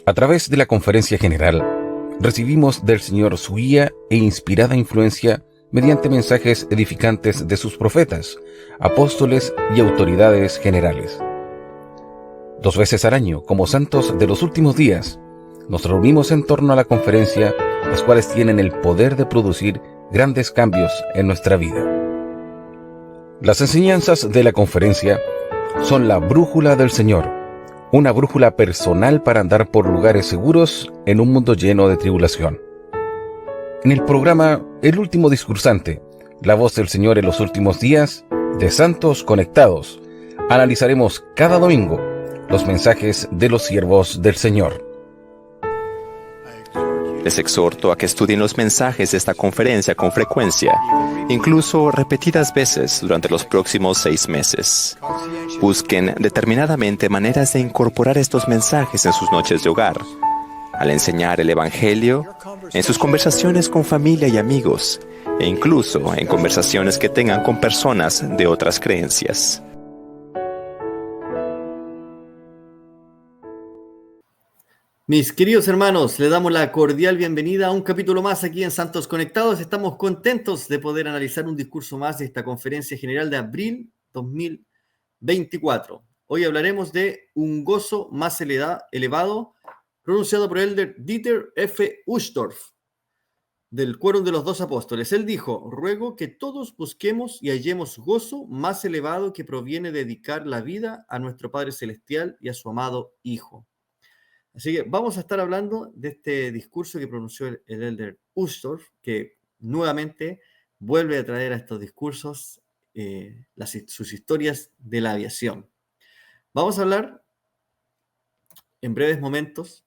A través de la conferencia general, recibimos del Señor su guía e inspirada influencia mediante mensajes edificantes de sus profetas, apóstoles y autoridades generales. 2 veces al año, como santos de los últimos días, nos reunimos en torno a la conferencia, las cuales tienen el poder de producir grandes cambios en nuestra vida. Las enseñanzas de la conferencia son la brújula del Señor, una brújula personal para andar por lugares seguros en un mundo lleno de tribulación. En el programa El último discursante, la voz del Señor en los últimos días, de Santos Conectados, analizaremos cada domingo los mensajes de los siervos del Señor. Les exhorto a que estudien los mensajes de esta conferencia con frecuencia, incluso repetidas veces durante los próximos 6 meses. Busquen determinadamente maneras de incorporar estos mensajes en sus noches de hogar, al enseñar el Evangelio, en sus conversaciones con familia y amigos, e incluso en conversaciones que tengan con personas de otras creencias. Mis queridos hermanos, les damos la cordial bienvenida a un capítulo más aquí en Santos Conectados. Estamos contentos de poder analizar un discurso más de esta conferencia general de abril 2024. Hoy hablaremos de un gozo más elevado, pronunciado por el elder Dieter F. Uchtdorf, del Quórum de los Dos Apóstoles. Él dijo: ruego que todos busquemos y hallemos gozo más elevado que proviene de dedicar la vida a nuestro Padre Celestial y a su amado Hijo. Así que vamos a estar hablando de este discurso que pronunció el elder Uchtdorf, que nuevamente vuelve a traer a estos discursos sus historias de la aviación. Vamos a hablar en breves momentos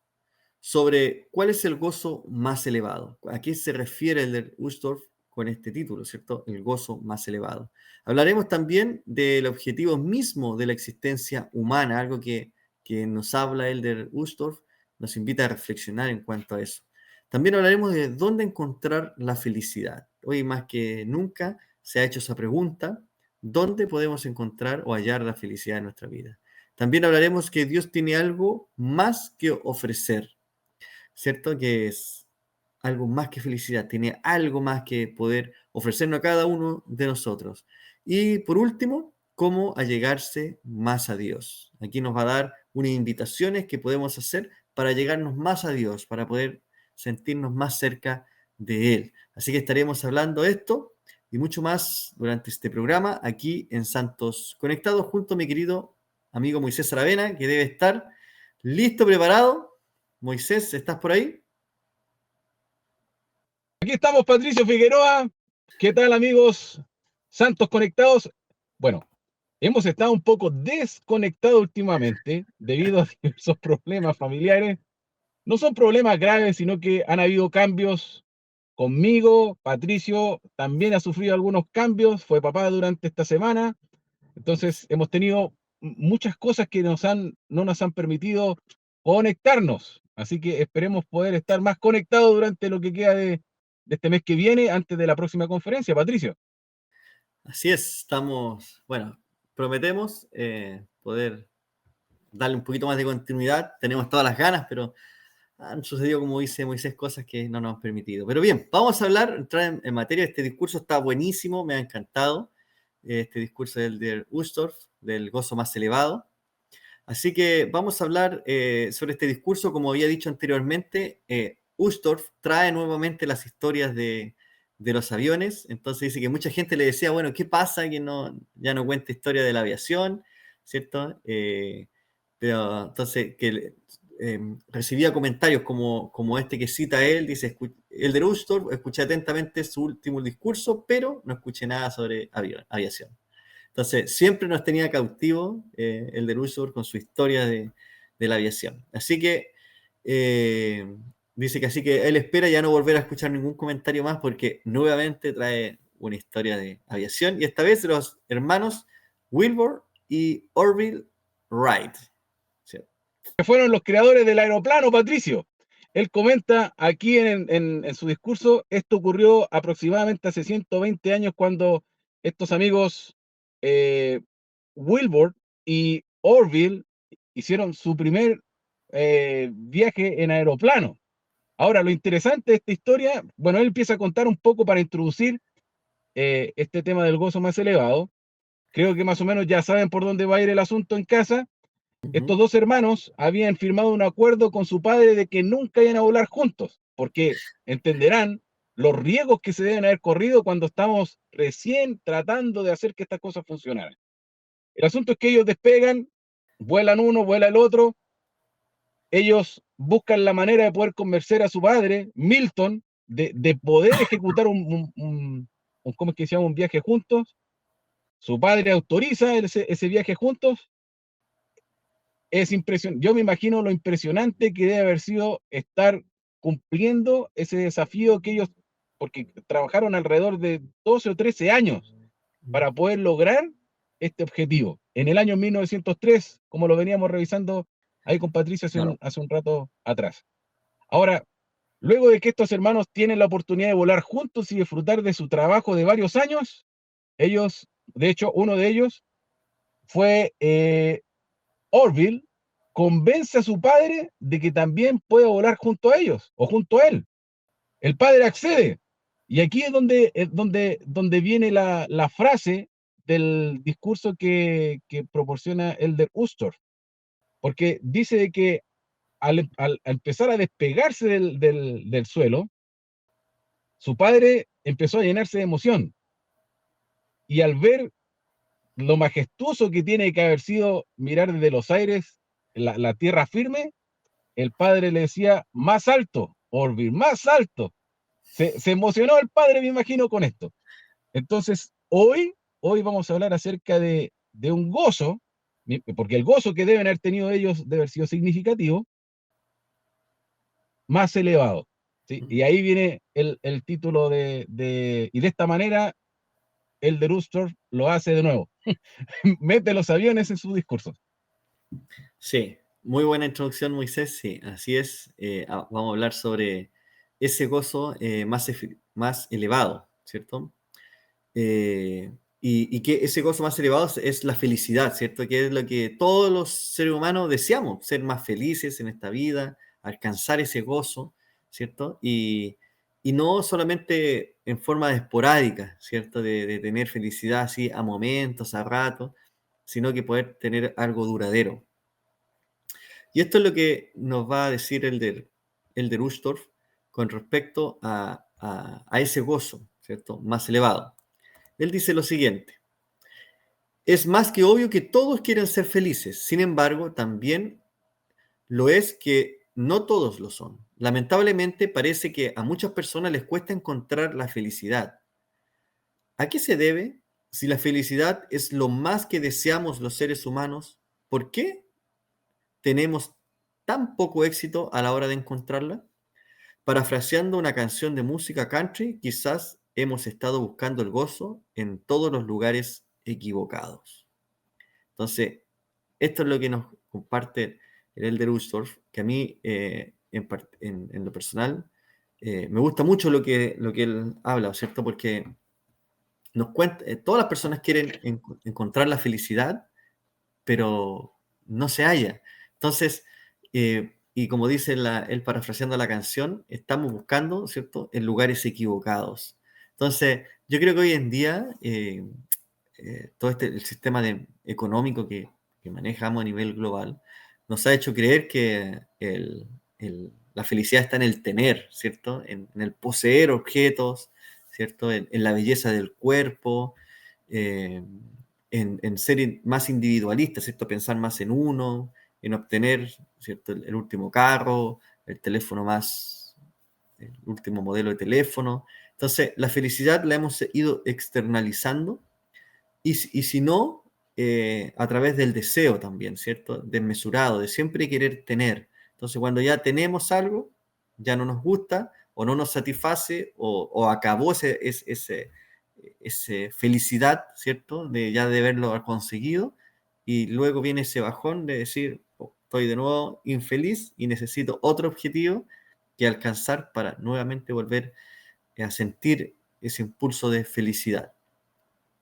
sobre cuál es el gozo más elevado. ¿A qué se refiere el elder Uchtdorf con este título, cierto? El gozo más elevado. Hablaremos también del objetivo mismo de la existencia humana, algo que nos habla elder Uchtdorf, nos invita a reflexionar en cuanto a eso. También hablaremos de dónde encontrar la felicidad. Hoy más que nunca se ha hecho esa pregunta: ¿dónde podemos encontrar o hallar la felicidad en nuestra vida? También hablaremos que Dios tiene algo más que ofrecer, ¿cierto? Que es algo más que felicidad, tiene algo más que poder ofrecernos a cada uno de nosotros. Y por último, cómo allegarse más a Dios. Aquí nos va a dar unas invitaciones que podemos hacer para llegarnos más a Dios, para poder sentirnos más cerca de Él. Así que estaremos hablando de esto y mucho más durante este programa aquí en Santos Conectados, junto a mi querido amigo Moisés Aravena, que debe estar listo, preparado. Moisés, ¿estás por ahí? Aquí estamos, Patricio Figueroa. ¿Qué tal, amigos Santos Conectados? Bueno, hemos estado un poco desconectados últimamente debido a diversos problemas familiares. No son problemas graves, sino que han habido cambios conmigo. Patricio también ha sufrido algunos cambios, fue papá durante esta semana. Entonces, hemos tenido muchas cosas que no nos han permitido conectarnos. Así que esperemos poder estar más conectados durante lo que queda de este mes que viene, antes de la próxima conferencia, Patricio. Así es, bueno, prometemos poder darle un poquito más de continuidad. Tenemos todas las ganas, pero han sucedido, como dice Moisés, cosas que no nos han permitido. Pero bien, vamos a entrar en materia. Este discurso está buenísimo, me ha encantado. Este discurso del Uchtdorf, del gozo más elevado. Así que vamos a hablar sobre este discurso. Como había dicho anteriormente, Uchtdorf trae nuevamente las historias de los aviones. Entonces dice que mucha gente le decía, bueno, ¿qué pasa que ya no cuenta historia de la aviación? ¿Cierto? Pero entonces recibía comentarios como este que cita él, dice: el de Uchtdorf, escuché atentamente su último discurso, pero no escuché nada sobre aviación. Entonces, siempre nos tenía cautivo el de Uchtdorf con su historia de la aviación. Así que dice que así que él espera ya no volver a escuchar ningún comentario más, porque nuevamente trae una historia de aviación, y esta vez de los hermanos Wilbur y Orville Wright. ¿Sí? Que fueron los creadores del aeroplano, Patricio. Él comenta aquí en su discurso: esto ocurrió aproximadamente hace 120 años, cuando estos amigos Wilbur y Orville hicieron su primer viaje en aeroplano. Ahora, lo interesante de esta historia, bueno, él empieza a contar un poco para introducir este tema del gozo más elevado. Creo que más o menos ya saben por dónde va a ir el asunto en casa. Estos Ujú. dos hermanos habían firmado un acuerdo con su padre de que nunca iban a volar juntos, porque entenderán los riesgos que se deben haber corrido cuando estamos recién tratando de hacer que estas cosas funcionaran. El asunto es que ellos despegan, vuelan uno, vuela el otro, ellos buscan la manera de poder convencer a su padre, Milton, de poder ejecutar ¿cómo es que se llama? Un viaje juntos. Su padre autoriza ese viaje juntos. Es impresionante. Yo me imagino lo impresionante que debe haber sido estar cumpliendo ese desafío que ellos, porque trabajaron alrededor de 12 o 13 años para poder lograr este objetivo. En el año 1903, como lo veníamos revisando ahí con Patricia Claro. hace un rato atrás. Ahora, luego de que estos hermanos tienen la oportunidad de volar juntos y disfrutar de su trabajo de varios años, ellos, de hecho, uno de ellos fue Orville, convence a su padre de que también puede volar junto a ellos o junto a él. El padre accede. Y aquí es donde viene la frase del discurso que proporciona Elder Ustor, porque dice de que al empezar a despegarse del suelo, su padre empezó a llenarse de emoción. Y al ver lo majestuoso que tiene que haber sido mirar desde los aires la tierra firme, el padre le decía, más alto, Orville, más alto. Se emocionó el padre, me imagino, con esto. Entonces, hoy vamos a hablar acerca de un gozo, porque el gozo que deben haber tenido ellos debe haber sido significativo, más elevado. ¿Sí? Y ahí viene el título y de esta manera, el de Rustor lo hace de nuevo. Mete los aviones en su discurso. Sí, muy buena introducción, Moisés. Sí, así es. Vamos a hablar sobre ese gozo más elevado, ¿cierto? Y que ese gozo más elevado es la felicidad, ¿cierto? Que es lo que todos los seres humanos deseamos, ser más felices en esta vida, alcanzar ese gozo, ¿cierto? Y no solamente en forma esporádica, ¿cierto? De tener felicidad así a momentos, a ratos, sino que poder tener algo duradero. Y esto es lo que nos va a decir Elder Uchtdorf con respecto a ese gozo, ¿cierto? Más elevado. Él dice lo siguiente: es más que obvio que todos quieren ser felices, sin embargo, también lo es que no todos lo son. Lamentablemente parece que a muchas personas les cuesta encontrar la felicidad. ¿A qué se debe? Si la felicidad es lo más que deseamos los seres humanos, ¿por qué tenemos tan poco éxito a la hora de encontrarla? Parafraseando una canción de música country, quizás hemos estado buscando el gozo en todos los lugares equivocados. Entonces, esto es lo que nos comparte el Elder Uchtdorf, que a mí, en lo personal, me gusta mucho lo que él habla, ¿cierto? Porque nos cuenta, todas las personas quieren encontrar la felicidad, pero no se halla. Entonces, y como dice él parafraseando la canción, estamos buscando, ¿cierto?, en lugares equivocados. Entonces, yo creo que hoy en día todo el sistema económico que manejamos a nivel global nos ha hecho creer que la felicidad está en el tener, ¿cierto? En el poseer objetos, ¿cierto? En la belleza del cuerpo, eh, en ser más individualista, ¿cierto? Pensar más en uno, en obtener, ¿cierto? El último carro, el teléfono el último modelo de teléfono. Entonces, la felicidad la hemos ido externalizando y si no, a través del deseo también, ¿cierto? Desmesurado, de siempre querer tener. Entonces, cuando ya tenemos algo, ya no nos gusta o no nos satisface o acabó ese felicidad, ¿cierto? De ya de haberlo conseguido y luego viene ese bajón de decir, oh, estoy de nuevo infeliz y necesito otro objetivo que alcanzar para nuevamente volver a sentir ese impulso de felicidad.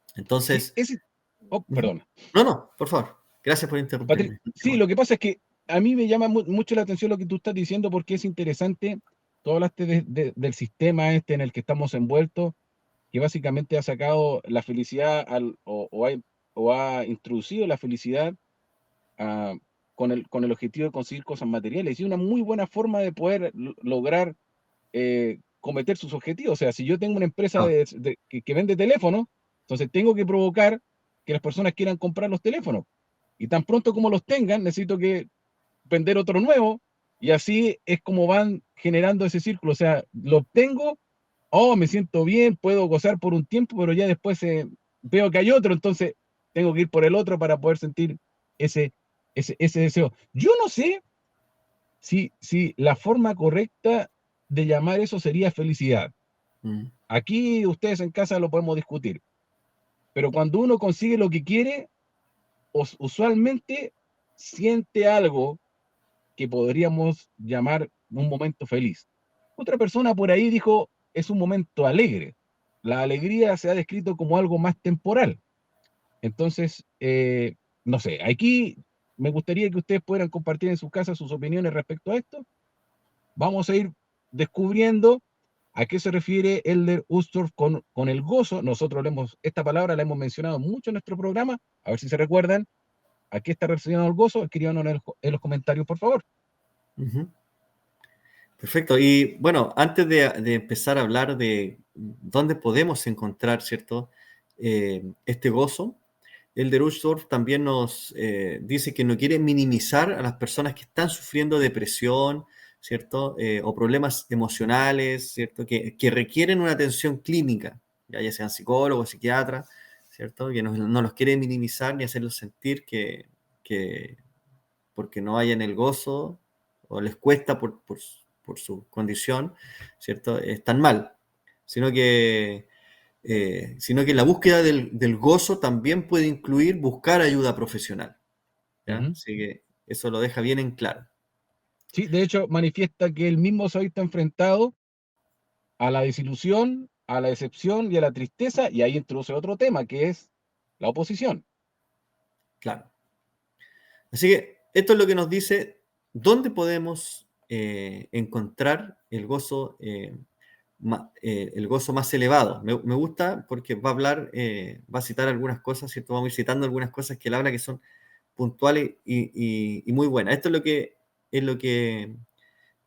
Sí, Entonces, ese, oh, ujú. perdona. No, no, por favor. Gracias por interrumpirme. Sí, lo que pasa es que a mí me llama mucho la atención lo que tú estás diciendo porque es interesante. Tú hablaste del sistema este en el que estamos envueltos, que básicamente ha sacado la felicidad o ha introducido la felicidad ah, con el objetivo de conseguir cosas materiales. Y una muy buena forma de poder lograr cometer sus objetivos. O sea, si yo tengo una empresa Ah, que vende teléfonos, entonces tengo que provocar que las personas quieran comprar los teléfonos. Y tan pronto como los tengan, necesito que vender otro nuevo. Y así es como van generando ese círculo. O sea, lo obtengo, oh, me siento bien, puedo gozar por un tiempo, pero ya después veo que hay otro, entonces tengo que ir por el otro para poder sentir ese, ese deseo. Yo no sé si la forma correcta de llamar eso sería felicidad. mm, Aquí ustedes en casa lo podemos discutir, pero cuando uno consigue lo que quiere, usualmente siente algo que podríamos llamar un momento feliz. Otra persona por ahí dijo, es un momento alegre. La alegría se ha descrito como algo más temporal. Entonces, no sé, aquí me gustaría que ustedes puedan compartir en su casa sus opiniones respecto a esto. Vamos a ir descubriendo a qué se refiere Elder Ustorf con el gozo. Nosotros esta palabra la hemos mencionado mucho en nuestro programa. A ver si se recuerdan a qué está relacionado el gozo. Escríbanos en los comentarios, por favor. ujú. Perfecto. Y bueno, antes de empezar a hablar de dónde podemos encontrar, ¿cierto? Este gozo, el de Rushdoff también nos dice que no quiere minimizar a las personas que están sufriendo depresión, ¿cierto? O problemas emocionales, ¿cierto? Que requieren una atención clínica, ya sean psicólogos, psiquiatras, ¿cierto? Que no los quiere minimizar ni hacerlos sentir que porque no hayan el gozo o les cuesta por su condición, ¿cierto? Están mal, sino que sino que la búsqueda del gozo también puede incluir buscar ayuda profesional, ¿ya? Ujú. Así que eso lo deja bien en claro. Sí, de hecho, manifiesta que él mismo se ha visto enfrentado a la desilusión, a la decepción y a la tristeza, y ahí introduce otro tema, que es la oposición. Claro. Así que esto es lo que nos dice dónde podemos encontrar el gozo más elevado. Me gusta porque va a hablar, va a citar algunas cosas, ¿cierto? Vamos a ir citando algunas cosas que él habla que son puntuales y muy buenas. Esto es lo que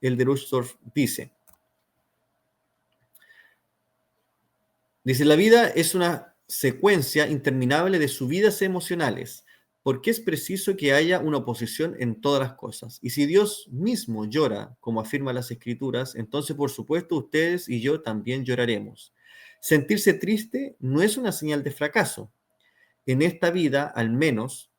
el de Rushtorff dice. Dice, la vida es una secuencia interminable de subidas emocionales, porque es preciso que haya una oposición en todas las cosas. Y si Dios mismo llora, como afirman las Escrituras, entonces por supuesto ustedes y yo también lloraremos. Sentirse triste no es una señal de fracaso. En esta vida, al menos,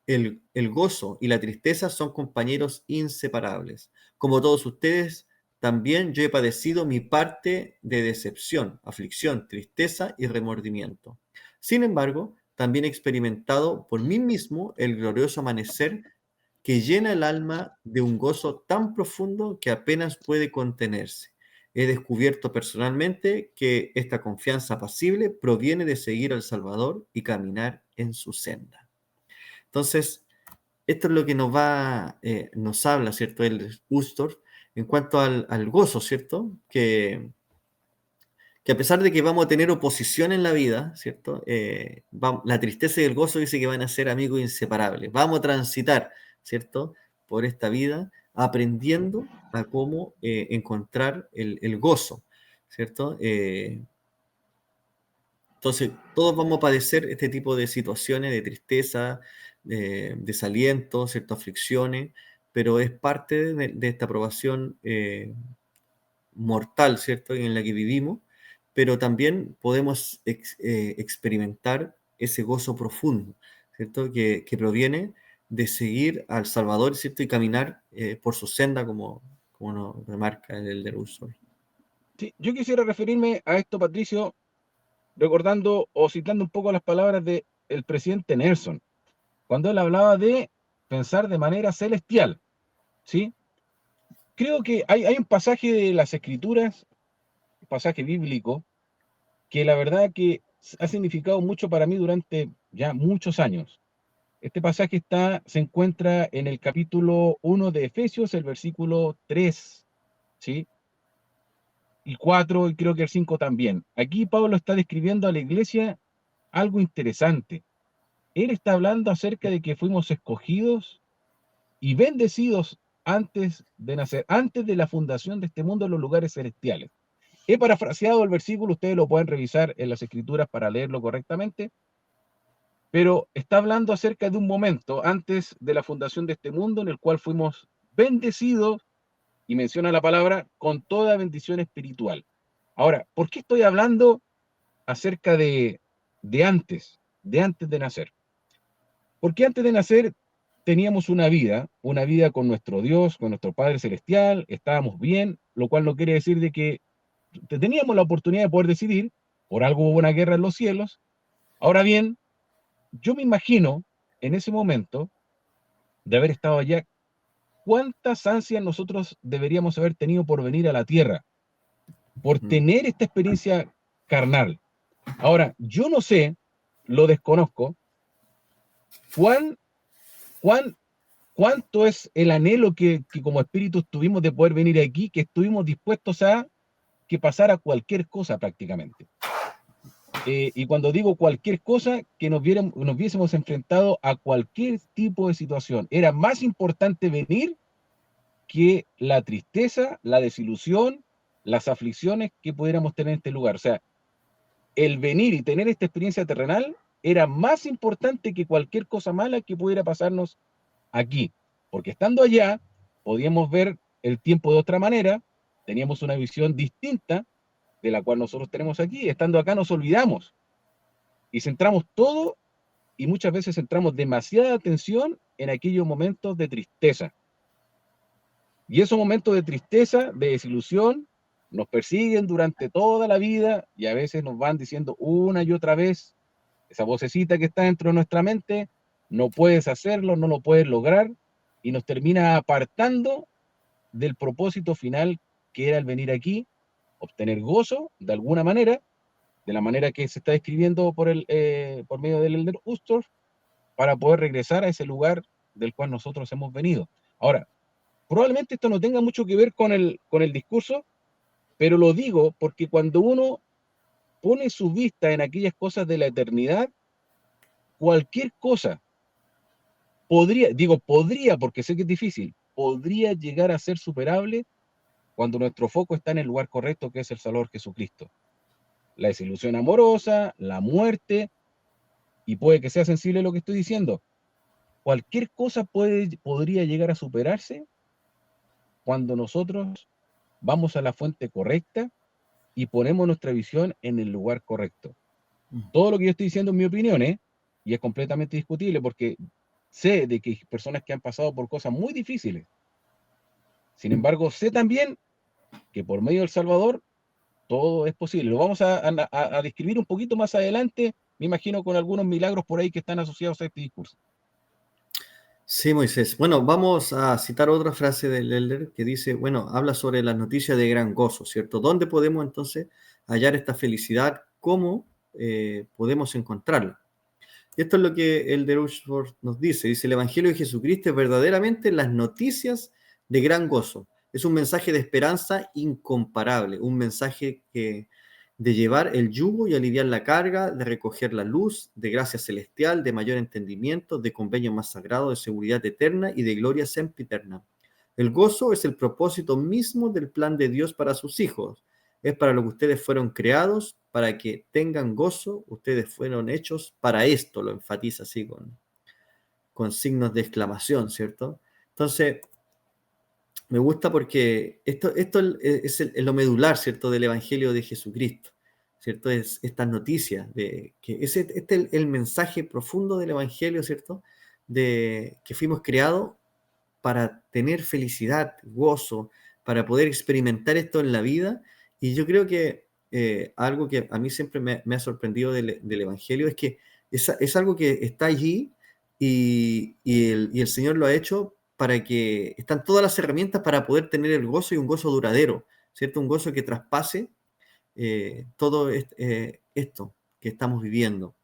el gozo y la tristeza son compañeros inseparables. Como todos ustedes, también yo he padecido mi parte de decepción, aflicción, tristeza y remordimiento. Sin embargo, también he experimentado por mí mismo el glorioso amanecer que llena el alma de un gozo tan profundo que apenas puede contenerse. He descubierto personalmente que esta confianza apacible proviene de seguir al Salvador y caminar en su senda. Entonces, esto es lo que nos habla, ¿cierto? El Ustorf en cuanto al gozo, ¿cierto? Que a pesar de que vamos a tener oposición en la vida, ¿cierto? La tristeza y el gozo dice que van a ser amigos inseparables. Vamos a transitar, ¿cierto? Por esta vida aprendiendo a cómo encontrar el gozo, ¿cierto? Entonces, todos vamos a padecer este tipo de situaciones de tristeza, de desaliento, ciertas aflicciones, pero es parte de esta aprobación mortal, ¿cierto?, en la que vivimos, pero también podemos experimentar ese gozo profundo, ¿cierto?, que proviene de seguir al Salvador, ¿cierto?, y caminar por su senda, como nos remarca el de Rousseau. Sí, yo quisiera referirme a esto, Patricio, recordando o citando un poco las palabras del presidente Nelson, cuando él hablaba de pensar de manera celestial, ¿sí? Creo que hay un pasaje de las Escrituras, un pasaje bíblico, que la verdad que ha significado mucho para mí durante ya muchos años. Este pasaje se encuentra en el capítulo 1 de Efesios, el versículo 3, ¿sí? Y 4, y creo que el 5 también. Aquí Pablo está describiendo a la iglesia algo interesante. Él está hablando acerca de que fuimos escogidos y bendecidos antes de nacer, antes de la fundación de este mundo en los lugares celestiales. He parafraseado el versículo, ustedes lo pueden revisar en las escrituras para leerlo correctamente, pero está hablando acerca de un momento antes de la fundación de este mundo en el cual fuimos bendecidos, y menciona la palabra, con toda bendición espiritual. Ahora, ¿por qué estoy hablando acerca de antes de nacer? Porque antes de nacer teníamos una vida con nuestro Dios, con nuestro Padre Celestial, estábamos bien, lo cual no quiere decir de que teníamos la oportunidad de poder decidir, por algo hubo una guerra en los cielos. Ahora bien, yo me imagino en ese momento de haber estado allá, cuántas ansias nosotros deberíamos haber tenido por venir a la tierra, por tener esta experiencia carnal. Ahora, yo no sé, lo desconozco, cuán, cuán, cuánto es el anhelo que como espíritus tuvimos de poder venir aquí, que estuvimos dispuestos a que pasara cualquier cosa prácticamente. Y cuando digo cualquier cosa, que nos viésemos enfrentado a cualquier tipo de situación. Era más importante venir que la tristeza, la desilusión, las aflicciones que pudiéramos tener en este lugar. O sea, el venir y tener esta experiencia terrenal era más importante que cualquier cosa mala que pudiera pasarnos aquí. Porque estando allá, podíamos ver el tiempo de otra manera, teníamos una visión distinta de la cual nosotros tenemos aquí. Estando acá nos olvidamos y centramos todo, y muchas veces centramos demasiada atención en aquellos momentos de tristeza. Y esos momentos de tristeza, de desilusión, nos persiguen durante toda la vida, y a veces nos van diciendo una y otra vez, esa vocecita que está dentro de nuestra mente, no puedes hacerlo, no lo puedes lograr, y nos termina apartando del propósito final, que era el venir aquí, obtener gozo de alguna manera, de la manera que se está describiendo por medio del Elder Ustorf, para poder regresar a ese lugar del cual nosotros hemos venido. Ahora, probablemente esto no tenga mucho que ver con el discurso, pero lo digo porque cuando uno pone su vista en aquellas cosas de la eternidad, cualquier cosa podría, porque sé que es difícil, podría llegar a ser superable cuando nuestro foco está en el lugar correcto, que es el Salvador Jesucristo. La desilusión amorosa, la muerte, y puede que sea sensible lo que estoy diciendo, cualquier cosa podría llegar a superarse cuando nosotros vamos a la fuente correcta y ponemos nuestra visión en el lugar correcto. Todo lo que yo estoy diciendo es mi opinión, y es completamente discutible porque sé de que hay personas que han pasado por cosas muy difíciles. Sin embargo, sé también que por medio del Salvador todo es posible. Lo vamos a describir un poquito más adelante, me imagino, con algunos milagros por ahí que están asociados a este discurso. Sí, Moisés. Bueno, vamos a citar otra frase del Elder que dice, bueno, habla sobre las noticias de gran gozo, ¿cierto? ¿Dónde podemos entonces hallar esta felicidad? ¿Cómo podemos encontrarla? Y esto es lo que Elder Ushworth nos dice. Dice, el Evangelio de Jesucristo es verdaderamente las noticias de gran gozo. Es un mensaje de esperanza incomparable, un mensaje de llevar el yugo y aliviar la carga, de recoger la luz, de gracia celestial, de mayor entendimiento, de convenio más sagrado, de seguridad eterna y de gloria sempiterna. El gozo es el propósito mismo del plan de Dios para sus hijos. Es para lo que ustedes fueron creados, para que tengan gozo. Ustedes fueron hechos para esto, lo enfatiza así con signos de exclamación, ¿cierto? Entonces, me gusta porque esto es lo medular, ¿cierto?, del Evangelio de Jesucristo, ¿cierto? Es estas noticias, de que este es el mensaje profundo del Evangelio, ¿cierto?, de que fuimos creados para tener felicidad, gozo, para poder experimentar esto en la vida. Y yo creo que algo que a mí siempre me ha sorprendido del Evangelio es que es algo que está allí y el Señor lo ha hecho para que están todas las herramientas para poder tener el gozo y un gozo duradero, ¿cierto? Un gozo que traspase todo esto que estamos viviendo.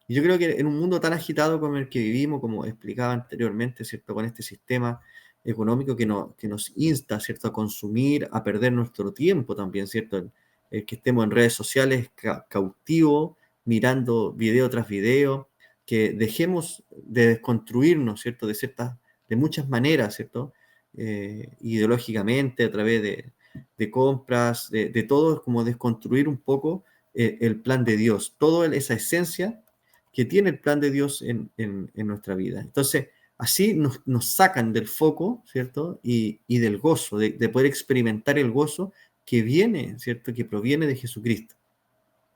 Y yo creo que en un mundo tan agitado como el que vivimos, como explicaba anteriormente, ¿cierto? Con este sistema económico que nos insta, ¿cierto? A consumir, a perder nuestro tiempo también, ¿cierto? El que estemos en redes sociales cautivos, mirando video tras video, que dejemos de desconstruirnos, ¿cierto? De muchas maneras, ¿cierto? Ideológicamente, a través de compras, de todo, como desconstruir un poco el plan de Dios, toda esa esencia que tiene el plan de Dios en nuestra vida. Entonces, así nos sacan del foco, ¿cierto? Y del gozo, de poder experimentar el gozo que viene, ¿cierto? Que proviene de Jesucristo.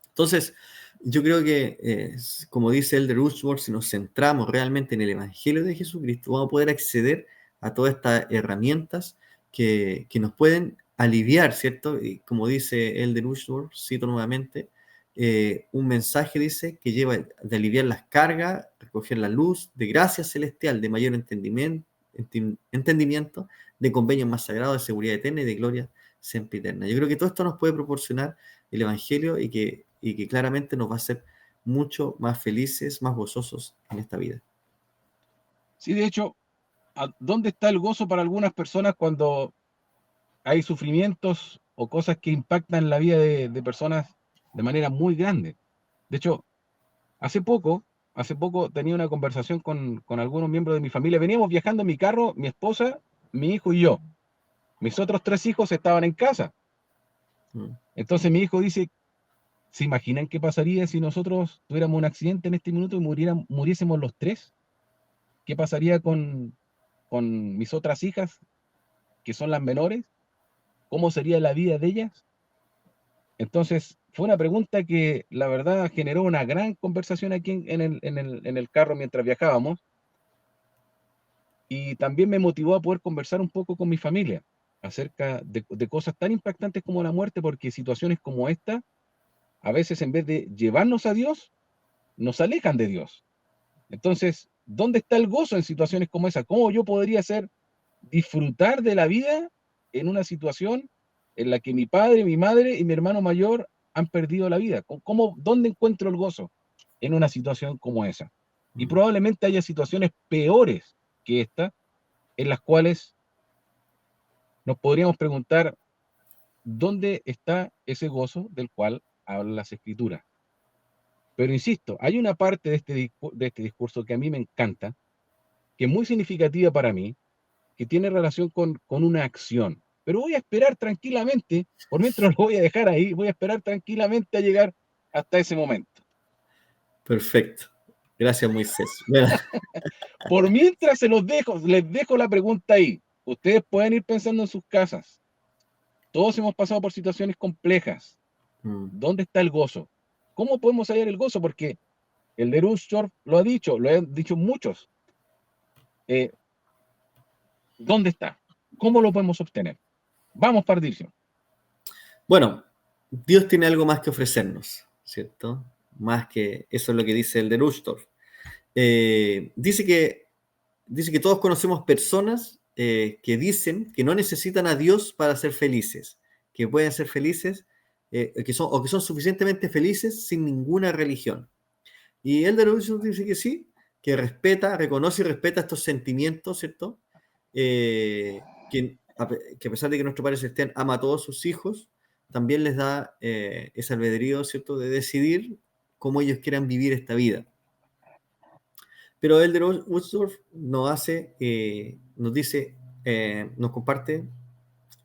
Entonces, yo creo que, como dice Elder Uxworth, si nos centramos realmente en el Evangelio de Jesucristo, vamos a poder acceder a todas estas herramientas que nos pueden aliviar, ¿cierto? Y como dice Elder Uxworth, cito nuevamente, un mensaje, dice, que lleva de aliviar las cargas, recoger la luz, de gracia celestial, de mayor entendimiento, de convenios más sagrados, de seguridad eterna y de gloria siempre eterna. Yo creo que todo esto nos puede proporcionar el Evangelio y que claramente nos va a hacer mucho más felices, más gozosos en esta vida. Sí, de hecho, ¿dónde está el gozo para algunas personas cuando hay sufrimientos o cosas que impactan la vida de personas de manera muy grande? De hecho, hace poco tenía una conversación con algunos miembros de mi familia. Veníamos viajando en mi carro, mi esposa, mi hijo y yo. Mis otros 3 hijos estaban en casa. Mm. Entonces mi hijo dice, ¿se imaginan qué pasaría si nosotros tuviéramos un accidente en este minuto y muriésemos los 3? ¿Qué pasaría con mis otras hijas, que son las menores? ¿Cómo sería la vida de ellas? Entonces, fue una pregunta que la verdad generó una gran conversación aquí en el carro mientras viajábamos, y también me motivó a poder conversar un poco con mi familia acerca de cosas tan impactantes como la muerte, porque situaciones como esta, a veces en vez de llevarnos a Dios, nos alejan de Dios. Entonces, ¿dónde está el gozo en situaciones como esa? ¿Cómo yo podría disfrutar de la vida en una situación en la que mi padre, mi madre y mi hermano mayor han perdido la vida? ¿Dónde encuentro el gozo en una situación como esa? Y Mm. probablemente haya situaciones peores que esta, en las cuales nos podríamos preguntar, ¿dónde está ese gozo del cual hablan las escrituras? Pero insisto, hay una parte de este discurso que a mí me encanta, que es muy significativa para mí, que tiene relación con una acción. Pero voy a esperar tranquilamente, por mientras lo voy a dejar ahí, voy a esperar tranquilamente a llegar hasta ese momento. Perfecto. Gracias, Moisés. Bueno, Por mientras les dejo la pregunta ahí. Ustedes pueden ir pensando en sus casas. Todos hemos pasado por situaciones complejas. mm, ¿Dónde está el gozo? ¿Cómo podemos hallar el gozo? Porque el de Rushtorff lo han dicho muchos. Eh, ¿Dónde está? ¿Cómo lo podemos obtener? Vamos, Pardicio. bueno, Dios tiene algo más que ofrecernos, ¿cierto? Más que eso es lo que dice el de Uxtorf. Dice que todos conocemos personas que dicen que no necesitan a Dios para ser felices, que pueden ser felices que son suficientemente felices sin ninguna religión. Y Elder Uxtorf dice que sí, que reconoce y respeta estos sentimientos, ¿cierto? Que a pesar de que nuestro Padre Celestial ama a todos sus hijos, también les da ese albedrío, ¿cierto?, de decidir cómo ellos quieran vivir esta vida. Pero Elder Uxtorf nos comparte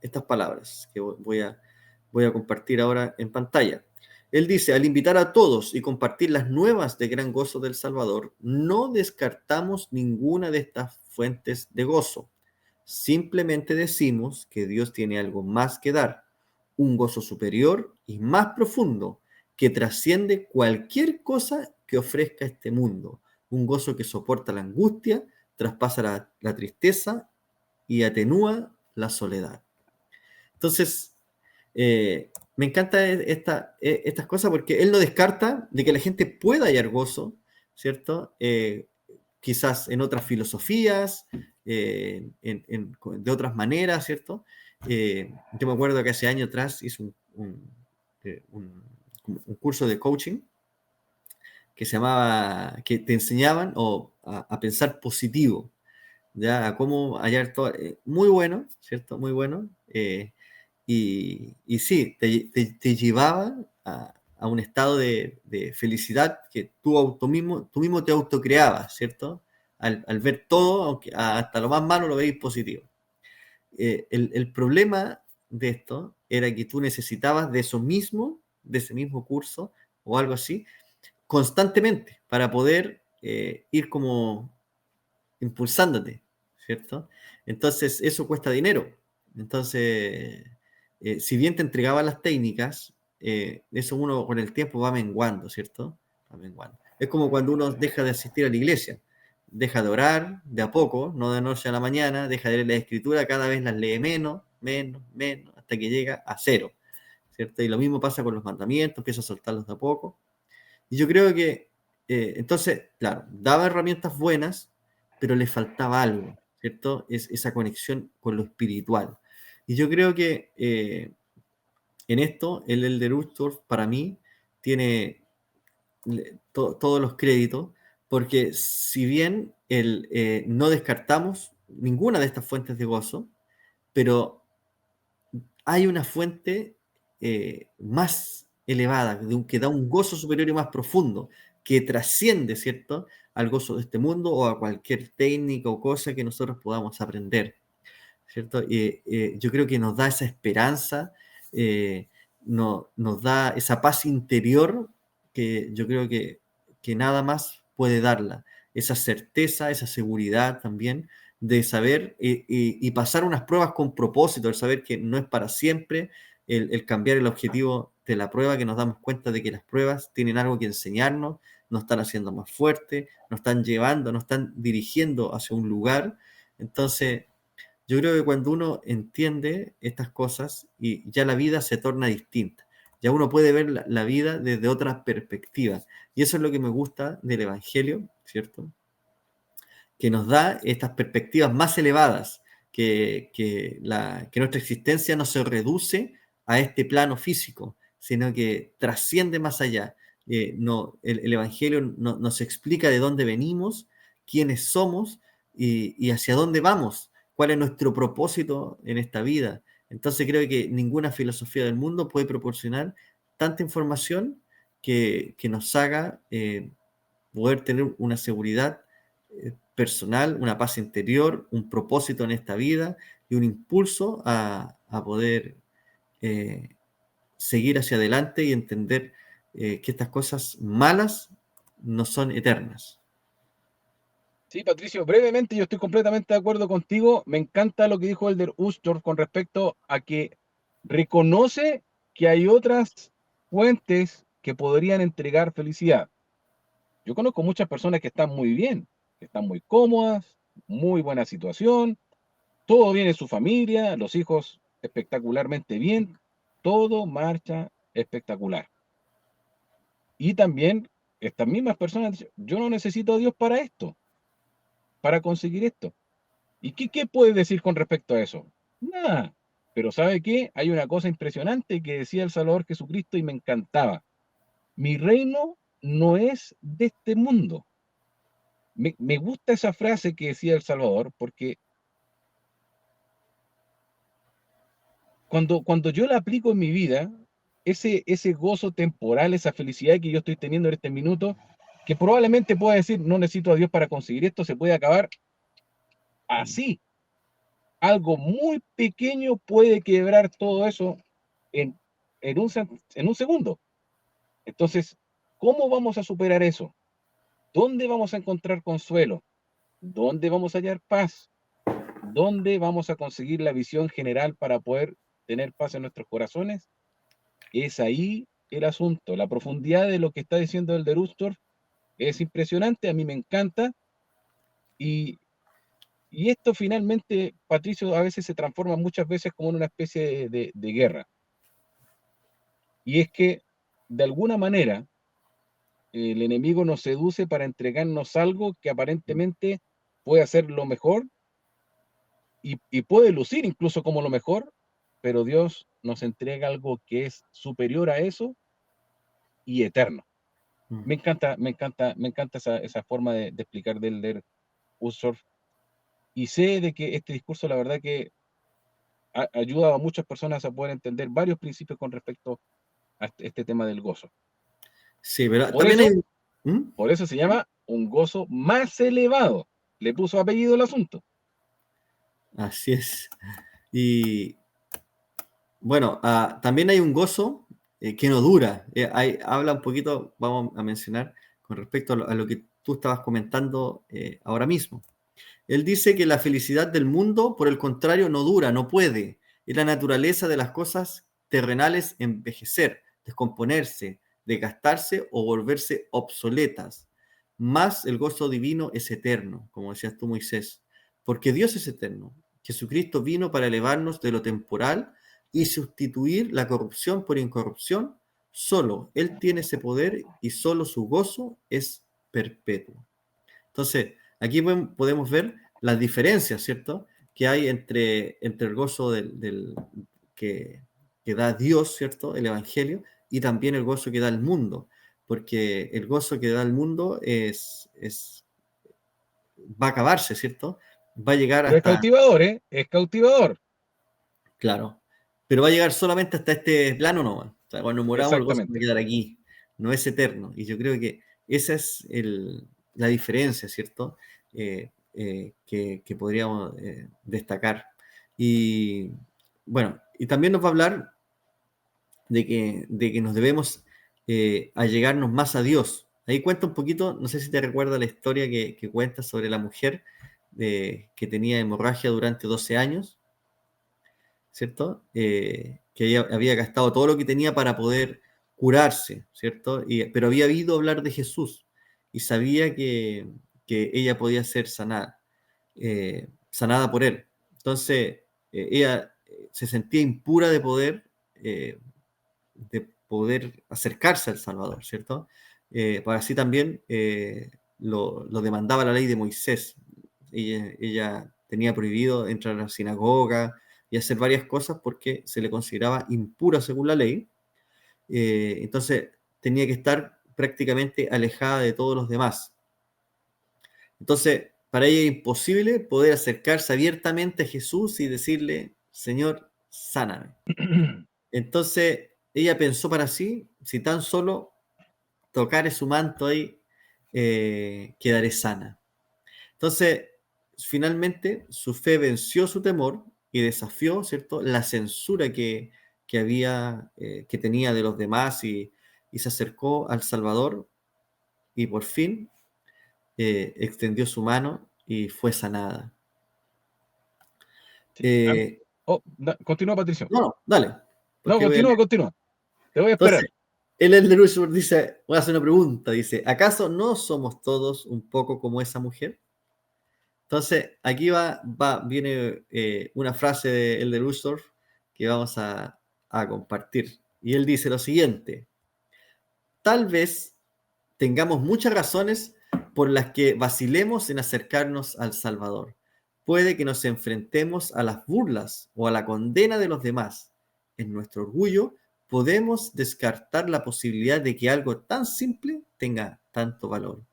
estas palabras que voy a compartir ahora en pantalla. Él dice, al invitar a todos y compartir las nuevas de gran gozo del Salvador, no descartamos ninguna de estas fuentes de gozo. Simplemente decimos que Dios tiene algo más que dar, un gozo superior y más profundo que trasciende cualquier cosa que ofrezca este mundo. Un gozo que soporta la angustia, traspasa la tristeza y atenúa la soledad. Entonces, me encanta estas cosas porque él no descarta de que la gente pueda hallar gozo, ¿cierto? Quizás en otras filosofías, de otras maneras, ¿cierto? Yo me acuerdo que hace años atrás hice un curso de coaching que se llamaba, que te enseñaban a pensar positivo, ya, a cómo hallar todo, muy bueno, ¿cierto? Muy bueno. Y sí, te llevaba a un estado de felicidad que tú mismo te autocreabas, ¿cierto? Al ver todo, aunque hasta lo más malo lo veis positivo. El problema de esto era que tú necesitabas de eso mismo, de ese mismo curso o algo así, constantemente para poder ir como impulsándote, ¿cierto? Entonces eso cuesta dinero. Entonces, si bien te entregaban las técnicas, eso uno con el tiempo va menguando, ¿cierto? Va menguando. Es como cuando uno deja de asistir a la iglesia, deja de orar de a poco, no de noche a la mañana, deja de leer la escritura, cada vez las lee menos, menos, menos, hasta que llega a cero, ¿cierto? Y lo mismo pasa con los mandamientos, empieza a soltarlos de a poco. Y yo creo que, entonces, claro, daba herramientas buenas, pero le faltaba algo, ¿cierto? Es esa conexión con lo espiritual. Y yo creo que en esto, el Elder Uchtdorf, para mí, tiene todos los créditos, porque si bien no descartamos ninguna de estas fuentes de gozo, pero hay una fuente más elevada, que da un gozo superior y más profundo, que trasciende, ¿cierto?, al gozo de este mundo o a cualquier técnica o cosa que nosotros podamos aprender, ¿cierto? Yo creo que nos da esa esperanza, nos da esa paz interior que yo creo que nada más puede darla, esa certeza, esa seguridad también de saber y pasar unas pruebas con propósito, el saber que no es para siempre, el cambiar el objetivo de la prueba, que nos damos cuenta de que las pruebas tienen algo que enseñarnos, nos están haciendo más fuertes, nos están llevando, nos están dirigiendo hacia un lugar. Entonces, yo creo que cuando uno entiende estas cosas y ya la vida se torna distinta, ya uno puede ver la vida desde otra perspectiva. Y eso es lo que me gusta del Evangelio, ¿cierto? Que nos da estas perspectivas más elevadas, que nuestra existencia no se reduce a este plano físico, sino que trasciende más allá. No, el Evangelio nos explica de dónde venimos, quiénes somos y hacia dónde vamos, cuál es nuestro propósito en esta vida. Entonces creo que ninguna filosofía del mundo puede proporcionar tanta información que nos haga poder tener una seguridad personal, una paz interior, un propósito en esta vida y un impulso a poder eh, seguir hacia adelante y entender que estas cosas malas no son eternas. Sí, Patricio, brevemente yo estoy completamente de acuerdo contigo. Me encanta lo que dijo Elder Ustorf con respecto a que reconoce que hay otras fuentes que podrían entregar felicidad. Yo conozco muchas personas que están muy bien, que están muy cómodas, muy buena situación, todo bien en su familia, los hijos espectacularmente bien, todo marcha espectacular. Y también estas mismas personas dicen, yo no necesito a Dios para esto, para conseguir esto. ¿Y qué puedes decir con respecto a eso? Nada. Pero ¿sabe qué? Hay una cosa impresionante que decía el Salvador Jesucristo y me encantaba. Mi reino no es de este mundo. Me gusta esa frase que decía el Salvador porque cuando yo la aplico en mi vida, ese gozo temporal, esa felicidad que yo estoy teniendo en este minuto, que probablemente pueda decir, no necesito a Dios para conseguir esto, se puede acabar así. Algo muy pequeño puede quebrar todo eso en, en un segundo. Entonces, ¿cómo vamos a superar eso? ¿Dónde vamos a encontrar consuelo? ¿Dónde vamos a hallar paz? ¿Dónde vamos a conseguir la visión general para poder tener paz en nuestros corazones? Es ahí el asunto. La profundidad de lo que está diciendo el de Rustor es impresionante, a mí me encanta. Y, y esto finalmente, Patricio, a veces se transforma muchas veces como en una especie de guerra. Y es que, de alguna manera, el enemigo nos seduce para entregarnos algo que aparentemente puede ser lo mejor y puede lucir incluso como lo mejor, pero Dios nos entrega algo que es superior a eso y eterno. Mm. Me encanta esa forma de explicar del Elder Ursdorf. Y sé de que este discurso, la verdad que ayuda a muchas personas a poder entender varios principios con respecto a este tema del gozo. Sí, pero Por también hay... eso, ¿Mm? por eso se llama un gozo más elevado. Le puso apellido al asunto. Así es. Y bueno, también hay un gozo que no dura. Habla un poquito, vamos a mencionar, con respecto a lo que tú estabas comentando ahora mismo. Él dice que la felicidad del mundo, por el contrario, no dura, no puede. Es la naturaleza de las cosas terrenales envejecer, descomponerse, desgastarse o volverse obsoletas. Más el gozo divino es eterno, como decías tú, Moisés, porque Dios es eterno. Jesucristo vino para elevarnos de lo temporal y sustituir la corrupción por incorrupción. Solo Él tiene ese poder y solo su gozo es perpetuo. Entonces, aquí podemos ver las diferencias, ¿cierto? Que hay entre el gozo que, que da Dios, ¿cierto? El Evangelio, y también el gozo que da el mundo. Porque el gozo que da el mundo va a acabarse, ¿cierto? Va a llegar Pero es hasta, cautivador, ¿eh? Es cautivador. claro, pero va a llegar solamente hasta este plano nomás. O sea, cuando moramos el gozo va a Exactamente. quedar aquí, no es eterno. Y yo creo que esa es la diferencia, ¿cierto? Que podríamos destacar. Y bueno, y también nos va a hablar de que nos debemos allegarnos más a Dios. Ahí cuenta un poquito, no sé si te recuerda la historia que cuenta sobre la mujer que tenía hemorragia durante 12 años, ¿cierto? Que ella había gastado todo lo que tenía para poder curarse, ¿cierto? Pero había oído hablar de Jesús y sabía que ella podía ser sanada por él. Entonces, ella se sentía impura de poder acercarse al Salvador, ¿cierto? Para así también lo demandaba la ley de Moisés. Ella tenía prohibido entrar a la sinagoga y hacer varias cosas porque se le consideraba impura según la ley. Entonces tenía que estar prácticamente alejada de todos los demás. Entonces, para ella era imposible poder acercarse abiertamente a Jesús y decirle, Señor, sáname. Entonces, ella pensó para sí, si tan solo tocaré su manto ahí, quedaré sana. Entonces, finalmente, su fe venció su temor y desafió, ¿cierto?, la censura que tenía de los demás y se acercó al Salvador y por fin extendió su mano y fue sanada. Sí. Eh, Continúa, Patricio. no, dale, No, porque voy a leer. continúa. Te voy a Entonces, esperar. el Elder Ushworth dice, voy a hacer una pregunta, dice, ¿acaso no somos todos un poco como esa mujer? Entonces, aquí viene una frase de Elder Ushworth que vamos a compartir. Y él dice lo siguiente, tal vez tengamos muchas razones por las que vacilemos en acercarnos al Salvador. Puede que nos enfrentemos a las burlas o a la condena de los demás. En nuestro orgullo podemos descartar la posibilidad de que algo tan simple tenga tanto valor.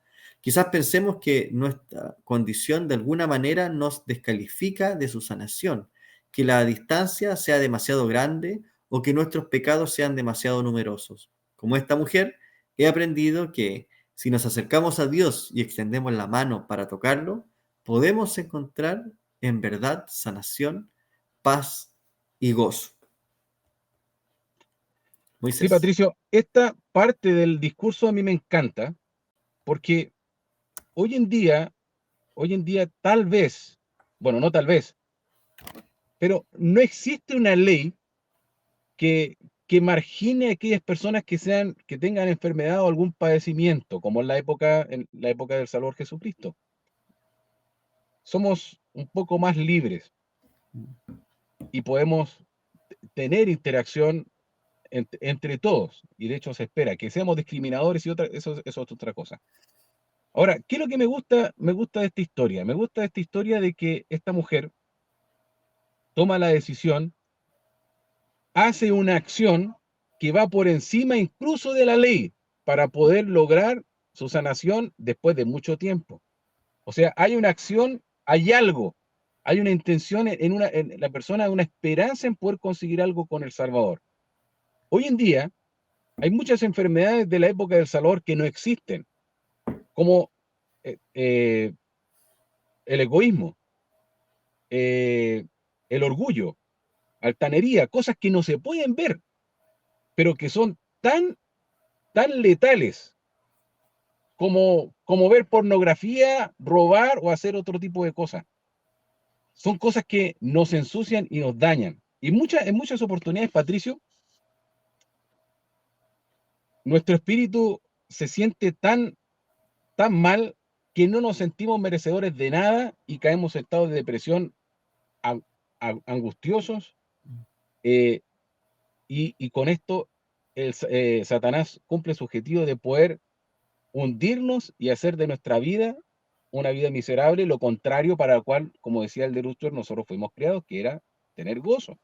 Quizás pensemos que nuestra condición de alguna manera nos descalifica de su sanación, que la distancia sea demasiado grande o que nuestros pecados sean demasiado numerosos. Como esta mujer, he aprendido que si nos acercamos a Dios y extendemos la mano para tocarlo, podemos encontrar en verdad sanación, paz y gozo. Sí, Moisés. Patricio, esta parte del discurso a mí me encanta porque hoy en día tal vez, bueno, no tal vez, pero no existe una ley que margine a aquellas personas que tengan enfermedad o algún padecimiento, como en la época del Salvador Jesucristo. Somos un poco más libres y podemos tener interacción entre todos, y de hecho se espera que seamos discriminadores eso es otra cosa. Ahora, ¿qué es lo que me gusta? Me gusta de esta historia. Me gusta de esta historia de que esta mujer toma la decisión, hace una acción que va por encima incluso de la ley. para poder lograr su sanación después de mucho tiempo. O sea, hay una acción, hay algo, hay una intención en la persona, una esperanza en poder conseguir algo con el Salvador. Hoy en día hay muchas enfermedades de la época del Salvador que no existen, como el egoísmo, el orgullo, altanería, cosas que no se pueden ver, pero que son tan letales como ver pornografía, robar o hacer otro tipo de cosas. Son cosas que nos ensucian y nos dañan. Y en muchas oportunidades, Patricio, nuestro espíritu se siente tan mal que no nos sentimos merecedores de nada y caemos en estados de depresión angustiosos. eh, y con esto, Satanás cumple su objetivo de poder hundirnos y hacer de nuestra vida una vida miserable, lo contrario para el cual, como decía el de Lustor, nosotros fuimos creados, que era tener gozo.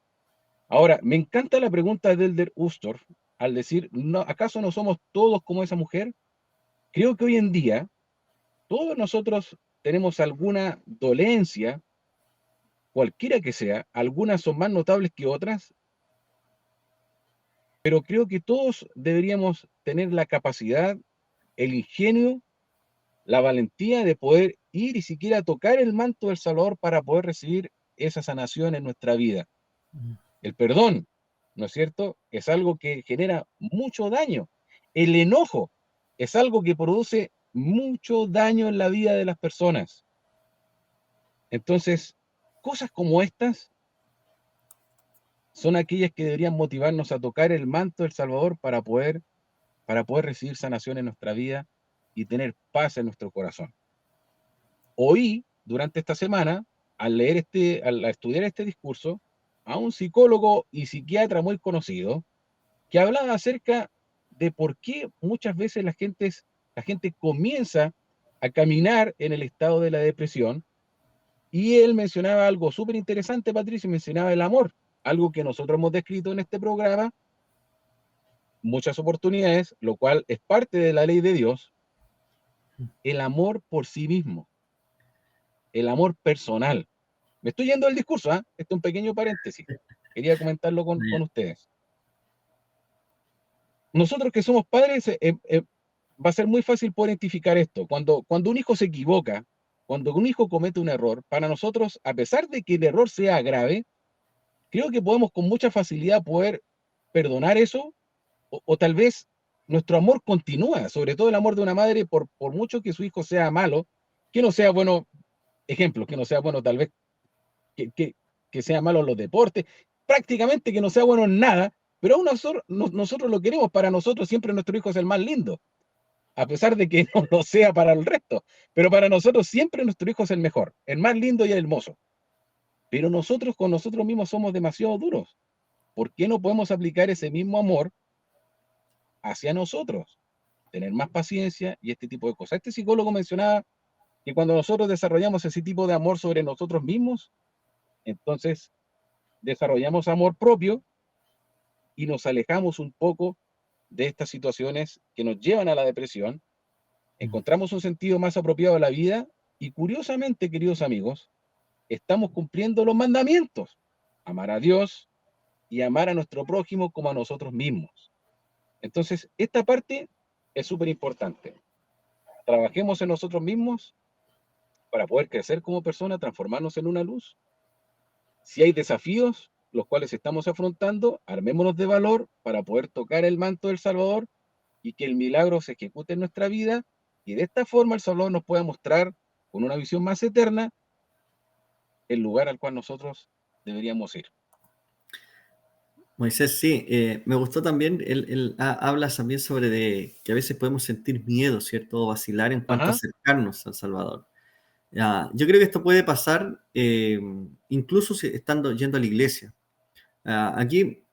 Ahora, me encanta la pregunta de Elder Ustorf al decir, no, ¿acaso no somos todos como esa mujer? Creo que hoy en día todos nosotros tenemos alguna dolencia, cualquiera que sea, algunas son más notables que otras, pero creo que todos deberíamos tener la capacidad, el ingenio, la valentía de poder ir y siquiera tocar el manto del Salvador para poder recibir esa sanación en nuestra vida. El perdón, ¿no es cierto? Es algo que genera mucho daño. El enojo es algo que produce mucho daño en la vida de las personas. Entonces, cosas como estas son aquellas que deberían motivarnos a tocar el manto del Salvador para poder recibir sanación en nuestra vida y tener paz en nuestro corazón. Oí durante esta semana, al estudiar este discurso, a un psicólogo y psiquiatra muy conocido que hablaba acerca de por qué muchas veces la gente comienza a caminar en el estado de la depresión. Y él mencionaba algo súper interesante, Patricio, mencionaba el amor, algo que nosotros hemos descrito en este programa muchas oportunidades, lo cual es parte de la ley de Dios, el amor por sí mismo, el amor personal. Me estoy yendo del discurso, ¿eh? Este es un pequeño paréntesis. Quería comentarlo con ustedes. Nosotros que somos padres, va a ser muy fácil poder identificar esto. Cuando un hijo se equivoca, cuando un hijo comete un error, para nosotros, a pesar de que el error sea grave, creo que podemos con mucha facilidad poder perdonar eso, o tal vez nuestro amor continúa, sobre todo el amor de una madre, por mucho que su hijo sea malo, que no sea bueno, ejemplo, que no sea bueno tal vez, que, que, que sea malo en los deportes, prácticamente que no sea bueno en nada, pero aún nosotros lo queremos, para nosotros siempre nuestro hijo es el más lindo, a pesar de que no lo sea para el resto, pero para nosotros siempre nuestro hijo es el mejor, el más lindo y el hermoso. Pero nosotros con nosotros mismos somos demasiado duros. ¿Por qué no podemos aplicar ese mismo amor hacia nosotros? Tener más paciencia y este tipo de cosas. Este psicólogo mencionaba que cuando nosotros desarrollamos ese tipo de amor sobre nosotros mismos, entonces desarrollamos amor propio y nos alejamos un poco de estas situaciones que nos llevan a la depresión, encontramos un sentido más apropiado a la vida y curiosamente, queridos amigos, estamos cumpliendo los mandamientos, amar a Dios y amar a nuestro prójimo como a nosotros mismos. Entonces, esta parte es súper importante. Trabajemos en nosotros mismos para poder crecer como persona, transformarnos en una luz. Si hay desafíos, los cuales estamos afrontando, armémonos de valor para poder tocar el manto del Salvador y que el milagro se ejecute en nuestra vida y de esta forma el Salvador nos pueda mostrar con una visión más eterna el lugar al cual nosotros deberíamos ir. Moisés, sí, me gustó también, hablas también sobre que a veces podemos sentir miedo, ¿cierto? O vacilar en cuanto a Ajá. acercarnos al Salvador. Yo creo que esto puede pasar incluso si estando yendo a la iglesia. Aquí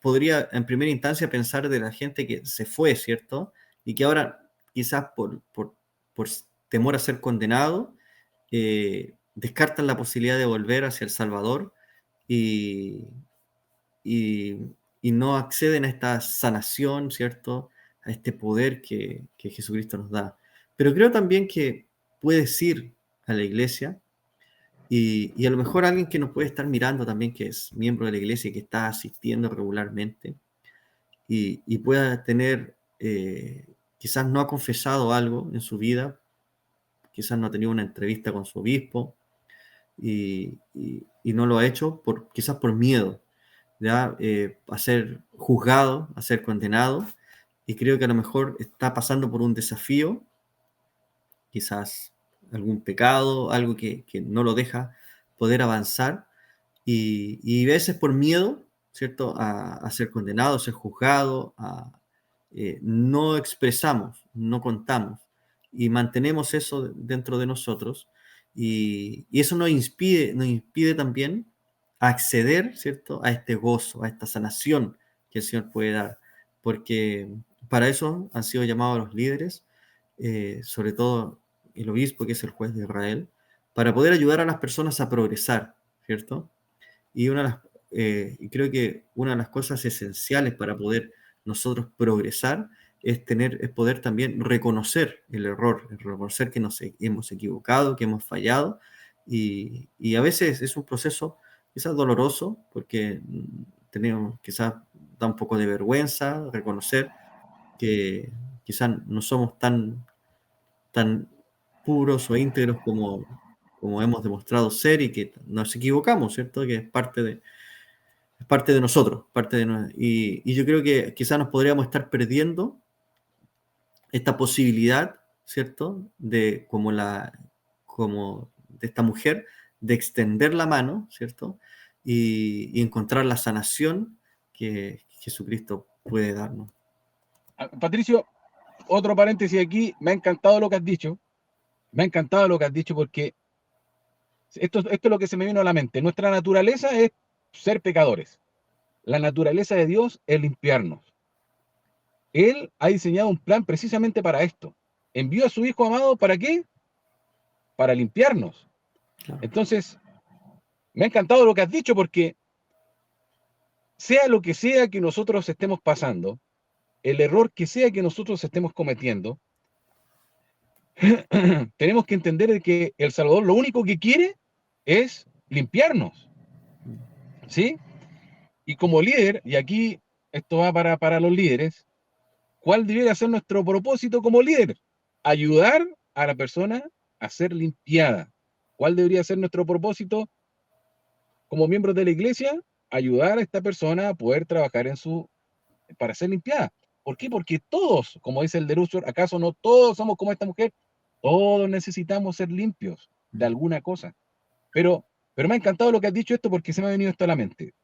podría en primera instancia pensar de la gente que se fue, ¿cierto? Y que ahora quizás por temor a ser condenado, descartan la posibilidad de volver hacia El Salvador y, y no acceden a esta sanación, ¿cierto? a este poder que Jesucristo nos da. Pero creo también que puedes ir a la iglesia y a lo mejor alguien que nos puede estar mirando también, que es miembro de la iglesia y que está asistiendo regularmente y pueda tener, quizás no ha confesado algo en su vida, quizás no ha tenido una entrevista con su obispo y no lo ha hecho quizás por miedo, ¿ya? A ser juzgado, a ser condenado, y creo que a lo mejor está pasando por un desafío, quizás algún pecado, algo que no lo deja poder avanzar, y a veces por miedo, ¿cierto? A ser condenado, a ser juzgado, no expresamos, no contamos, y mantenemos eso dentro de nosotros, y eso nos impide también acceder, ¿cierto? A este gozo, a esta sanación que el Señor puede dar, porque para eso han sido llamados los líderes, sobre todo el obispo, que es el juez de Israel, para poder ayudar a las personas a progresar, ¿cierto? Y y creo que una de las cosas esenciales para poder nosotros progresar es poder también reconocer el error, reconocer que nos hemos equivocado, que hemos fallado, y a veces es un proceso quizás doloroso, porque tenemos, quizás da un poco de vergüenza reconocer que quizás no somos tan puros o íntegros como hemos demostrado ser y que nos equivocamos, ¿cierto? Que es parte de nosotros, y yo creo que quizás nos podríamos estar perdiendo esta posibilidad, ¿cierto? Como de esta mujer, de extender la mano, ¿cierto? Y encontrar la sanación que Jesucristo puede darnos. Patricio, otro paréntesis aquí, me ha encantado lo que has dicho, me ha encantado lo que has dicho porque esto es lo que se me vino a la mente. Nuestra naturaleza es ser pecadores. La naturaleza de Dios es limpiarnos. Él ha diseñado un plan precisamente para esto. Envió a su Hijo amado, ¿para qué? Para limpiarnos. Claro. Entonces, me ha encantado lo que has dicho porque sea lo que sea que nosotros estemos pasando, el error que sea que nosotros estemos cometiendo, tenemos que entender que el Salvador lo único que quiere es limpiarnos, ¿sí? Y como líder, y aquí esto va para los líderes, ¿cuál debería ser nuestro propósito como líder? Ayudar a la persona a ser limpiada. ¿Cuál debería ser nuestro propósito como miembros de la iglesia? Ayudar a esta persona a poder trabajar para ser limpiada. ¿Por qué? Porque todos, como dice el de Luxor, ¿acaso no todos somos como esta mujer? Todos necesitamos ser limpios de alguna cosa. Pero me ha encantado lo que has dicho esto porque se me ha venido esto a la mente.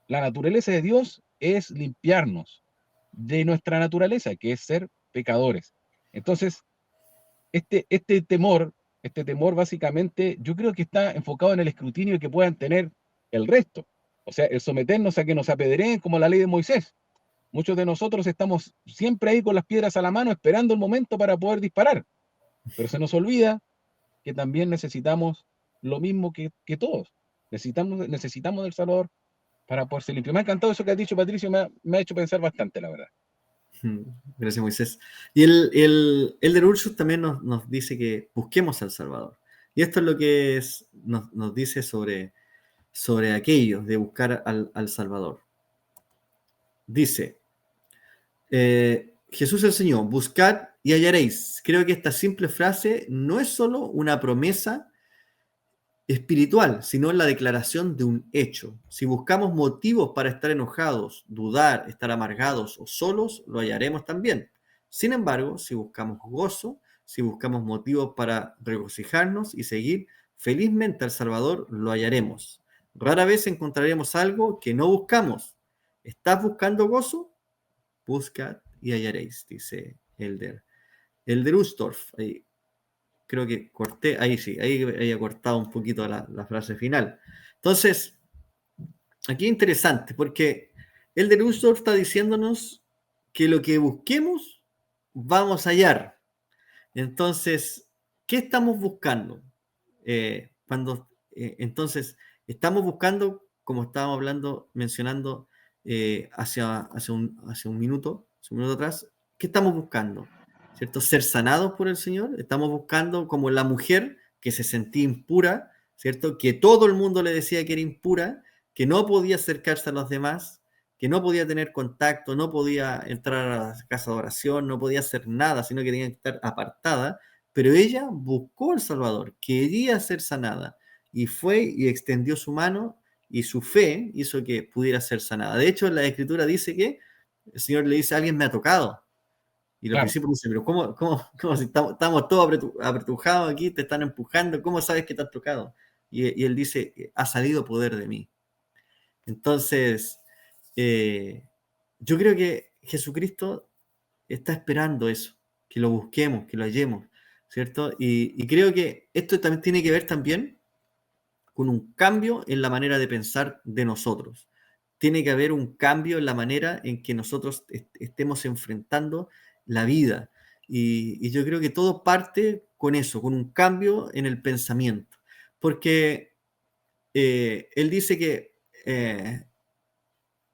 La naturaleza de Dios es limpiarnos de nuestra naturaleza, que es ser pecadores. Entonces, este temor básicamente, yo creo que está enfocado en el escrutinio que puedan tener el resto. O sea, el someternos a que nos apedreen como la ley de Moisés. Muchos de nosotros estamos siempre ahí con las piedras a la mano esperando el momento para poder disparar, pero se nos olvida que también necesitamos lo mismo que todos. Necesitamos del Salvador para poder ser limpio. Me ha encantado eso que has dicho, Patricio, me ha hecho pensar bastante, la verdad. Gracias, Moisés. Y el Elder Ursus también nos dice que busquemos al Salvador. Y esto es lo que nos dice sobre aquello de buscar al Salvador. Dice, Jesús enseñó, buscad y hallaréis. Creo que esta simple frase no es solo una promesa espiritual, sino la declaración de un hecho. Si buscamos motivos para estar enojados, dudar, estar amargados o solos, lo hallaremos también. Sin embargo, si buscamos gozo, si buscamos motivos para regocijarnos y seguir felizmente al Salvador, lo hallaremos. Rara vez encontraremos algo que no buscamos. ¿Estás buscando gozo? Buscad y hallaréis, dice Elder Ustorf. Creo que corté, ahí sí, ahí había cortado un poquito la frase final. Entonces, aquí es interesante, porque el de Ustorf está diciéndonos que lo que busquemos, vamos a hallar. Entonces, ¿qué estamos buscando? Entonces, estamos buscando, como estábamos hablando, mencionando hace un minuto atrás, ¿qué estamos buscando? ¿Cierto? Ser sanados por el Señor. Estamos buscando como la mujer que se sentía impura, ¿cierto? Que todo el mundo le decía que era impura, que no podía acercarse a los demás, que no podía tener contacto, no podía entrar a la casa de oración, no podía hacer nada, sino que tenía que estar apartada. Pero ella buscó al Salvador, quería ser sanada y fue y extendió su mano y su fe hizo que pudiera ser sanada. De hecho, la Escritura dice que el Señor le dice, alguien me ha tocado. Y los Claro. discípulos dicen, pero ¿cómo si estamos todos apretujados aquí, te están empujando, ¿cómo sabes que te has tocado? Y él dice, ha salido poder de mí. Entonces, yo creo que Jesucristo está esperando eso, que lo busquemos, que lo hallemos, ¿cierto? Y creo que esto también tiene que ver también con un cambio en la manera de pensar de nosotros. Tiene que haber un cambio en la manera en que nosotros estemos enfrentando la vida. Y yo creo que todo parte con eso, con un cambio en el pensamiento. Porque él dice que el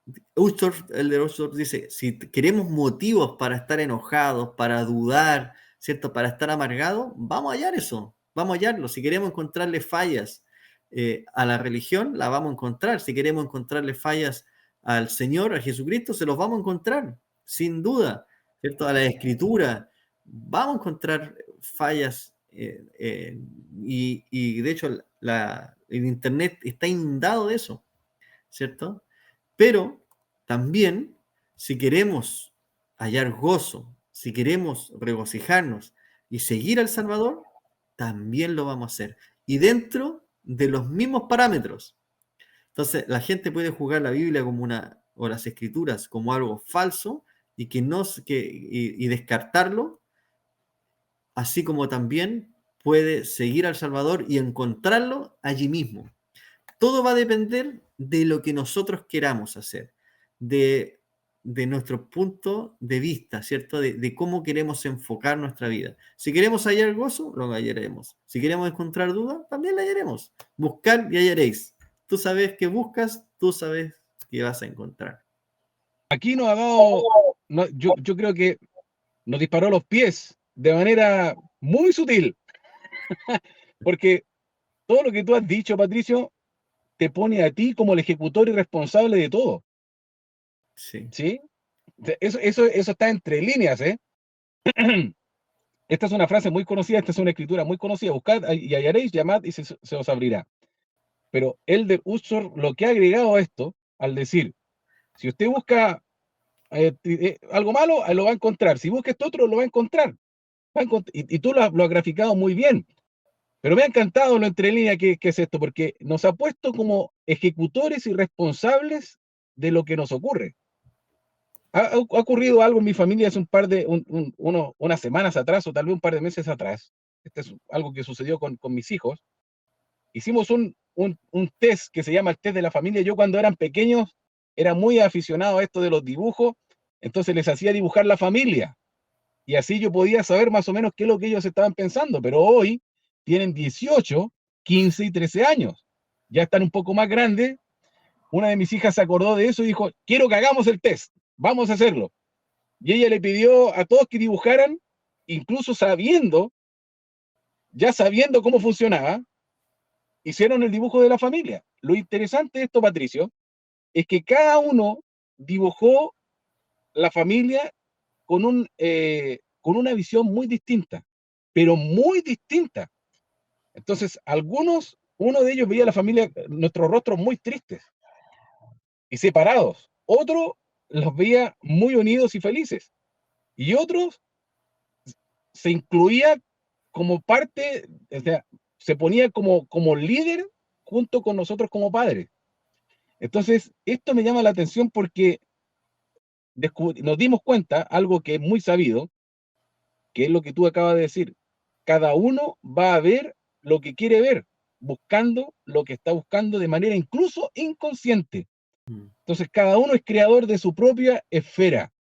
de Ustorf dice, si queremos motivos para estar enojados, para dudar, ¿cierto? Para estar amargados, vamos a hallar eso, vamos a hallarlo. Si queremos encontrarle fallas a la religión, la vamos a encontrar. Si queremos encontrarle fallas al Señor, a Jesucristo, se los vamos a encontrar, sin duda, ¿cierto? A la Escritura, vamos a encontrar fallas y de hecho el Internet está inundado de eso, ¿cierto? Pero también, si queremos hallar gozo, si queremos regocijarnos y seguir al Salvador, también lo vamos a hacer. Y dentro de los mismos parámetros. Entonces, la gente puede jugar la Biblia como o las Escrituras como algo falso y y descartarlo, así como también puede seguir al Salvador y encontrarlo allí mismo. Todo va a depender de lo que nosotros queramos hacer, de, de nuestro punto de vista, ¿cierto? De cómo queremos enfocar nuestra vida. Si queremos hallar gozo, lo hallaremos. Si queremos encontrar duda, también la hallaremos. Buscar y hallaréis. Tú sabes que buscas, tú sabes que vas a encontrar. Aquí nos ha dado, yo creo que nos disparó los pies de manera muy sutil, porque todo lo que tú has dicho, Patricio, te pone a ti como el ejecutor y responsable de todo, Sí. ¿sí? Eso está entre líneas, ¿eh? Esta es una frase muy conocida, esta es una escritura muy conocida. Buscad y hallaréis, llamad y se os abrirá. Pero Elder Utzor lo que ha agregado a esto, al decir, si usted busca algo malo, lo va a encontrar. Si busca esto otro, lo va a encontrar. Y tú lo has graficado muy bien. Pero me ha encantado lo entre líneas que es esto, porque nos ha puesto como ejecutores y responsables de lo que nos ocurre. Ha ocurrido algo en mi familia hace unas semanas atrás, o tal vez un par de meses atrás. Este es algo que sucedió con mis hijos. Hicimos un test que se llama el test de la familia. Yo cuando eran pequeños era muy aficionado a esto de los dibujos, entonces les hacía dibujar la familia. Y así yo podía saber más o menos qué es lo que ellos estaban pensando. Pero hoy tienen 18, 15 y 13 años. Ya están un poco más grandes. Una de mis hijas se acordó de eso y dijo, quiero que hagamos el test, vamos a hacerlo. Y ella le pidió a todos que dibujaran, incluso ya sabiendo cómo funcionaba, hicieron el dibujo de la familia. Lo interesante de esto, Patricio, es que cada uno dibujó la familia con una visión muy distinta, pero muy distinta. Entonces, uno de ellos veía a la familia, nuestros rostros muy tristes y separados. Otro los veía muy unidos y felices. Y otros se incluía como parte, o sea, se ponía como líder junto con nosotros como padres. Entonces, esto me llama la atención porque nos dimos cuenta, algo que es muy sabido, que es lo que tú acabas de decir. Cada uno va a ver lo que quiere ver, buscando lo que está buscando de manera incluso inconsciente. Mm. Entonces, cada uno es creador de su propia esfera.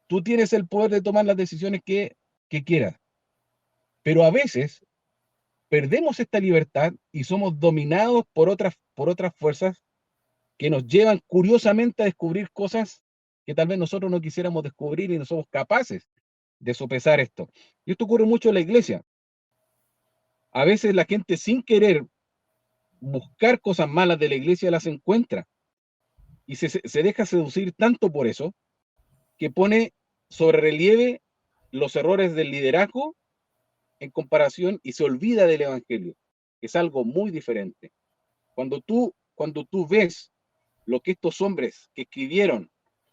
Tú tienes el poder de tomar las decisiones que quieras. Pero a veces perdemos esta libertad y somos dominados por otras fuerzas que nos llevan curiosamente a descubrir cosas que tal vez nosotros no quisiéramos descubrir y no somos capaces de sopesar esto. Y esto ocurre mucho en la iglesia. A veces la gente sin querer buscar cosas malas de la iglesia las encuentra y se deja seducir tanto por eso que pone sobre relieve los errores del liderazgo en comparación y se olvida del evangelio, que es algo muy diferente. Cuando tú ves lo que estos hombres que escribieron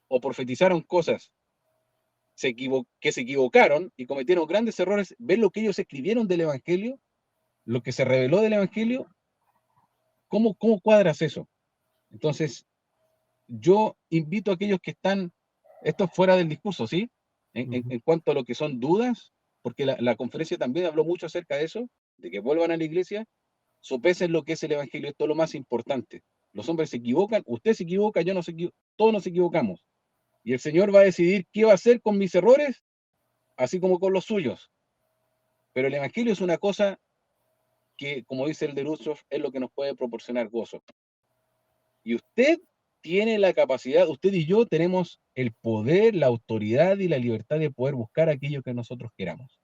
o profetizaron cosas que se equivocaron y cometieron grandes errores, ves lo que ellos escribieron del evangelio, lo que se reveló del evangelio, ¿cómo cuadras eso? Entonces, yo invito a aquellos que están, esto fuera del discurso, ¿sí? En cuanto a lo que son dudas, porque la conferencia también habló mucho acerca de eso, de que vuelvan a la iglesia, sopesen lo que es el evangelio, esto es lo más importante. Los hombres se equivocan, usted se equivoca, yo no se equivoco, todos nos equivocamos. Y el Señor va a decidir qué va a hacer con mis errores, así como con los suyos. Pero el evangelio es una cosa que, como dice el de Rousseff, es lo que nos puede proporcionar gozo. Y usted tiene la capacidad, usted y yo tenemos el poder, la autoridad y la libertad de poder buscar aquello que nosotros queramos.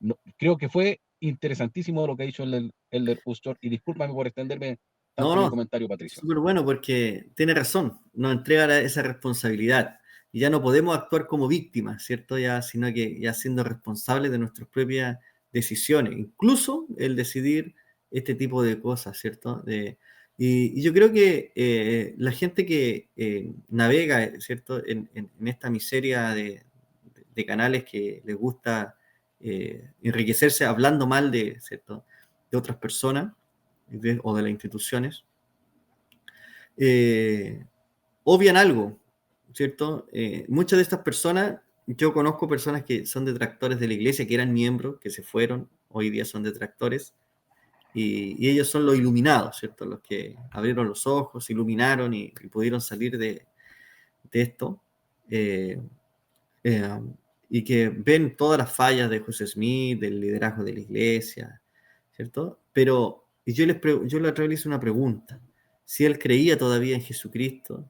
No, creo que fue interesantísimo lo que ha dicho el Elder Ustor, y discúlpame por extenderme tanto en mi No, comentario, Patricio. súper bueno porque tiene razón, nos entrega esa responsabilidad y ya no podemos actuar como víctimas, ¿cierto? Ya, sino que ya siendo responsables de nuestras propias decisiones, incluso el decidir este tipo de cosas, ¿cierto? Y yo creo que la gente que navega, ¿cierto? En esta miseria de canales que les gusta enriquecerse hablando mal de, ¿cierto? De otras personas o de las instituciones, obvian algo, ¿cierto? Muchas de estas personas, yo conozco personas que son detractores de la iglesia, que eran miembros, que se fueron, hoy día son detractores, y ellos son los iluminados, ¿cierto? Los que abrieron los ojos, iluminaron y pudieron salir de esto, eh, eh, y que ven todas las fallas de José Smith, del liderazgo de la iglesia, ¿cierto? Pero yo la otra vez le hice una pregunta. Si él creía todavía en Jesucristo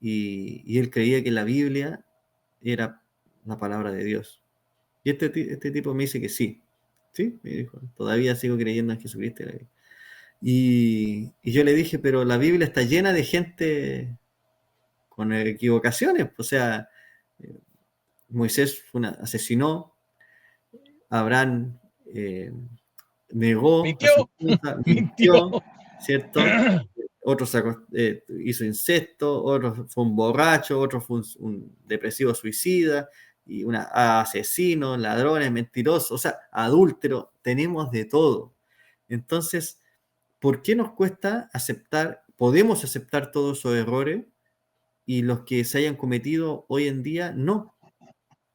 y él creía que la Biblia era la palabra de Dios. Y este tipo me dice que sí. ¿Sí? Me dijo, todavía sigo creyendo en Jesucristo. Y yo le dije, pero la Biblia está llena de gente con equivocaciones. O sea, Moisés asesinó, Abraham negó a su Mintió, esposa, mintió. mintió, ¿cierto? Otro hizo incesto, otro fue un borracho, otro fue un depresivo suicida, y asesino, ladrones, mentirosos, o sea, adúltero, tenemos de todo. Entonces, ¿por qué nos cuesta aceptar, podemos aceptar todos esos errores y los que se hayan cometido hoy en día no?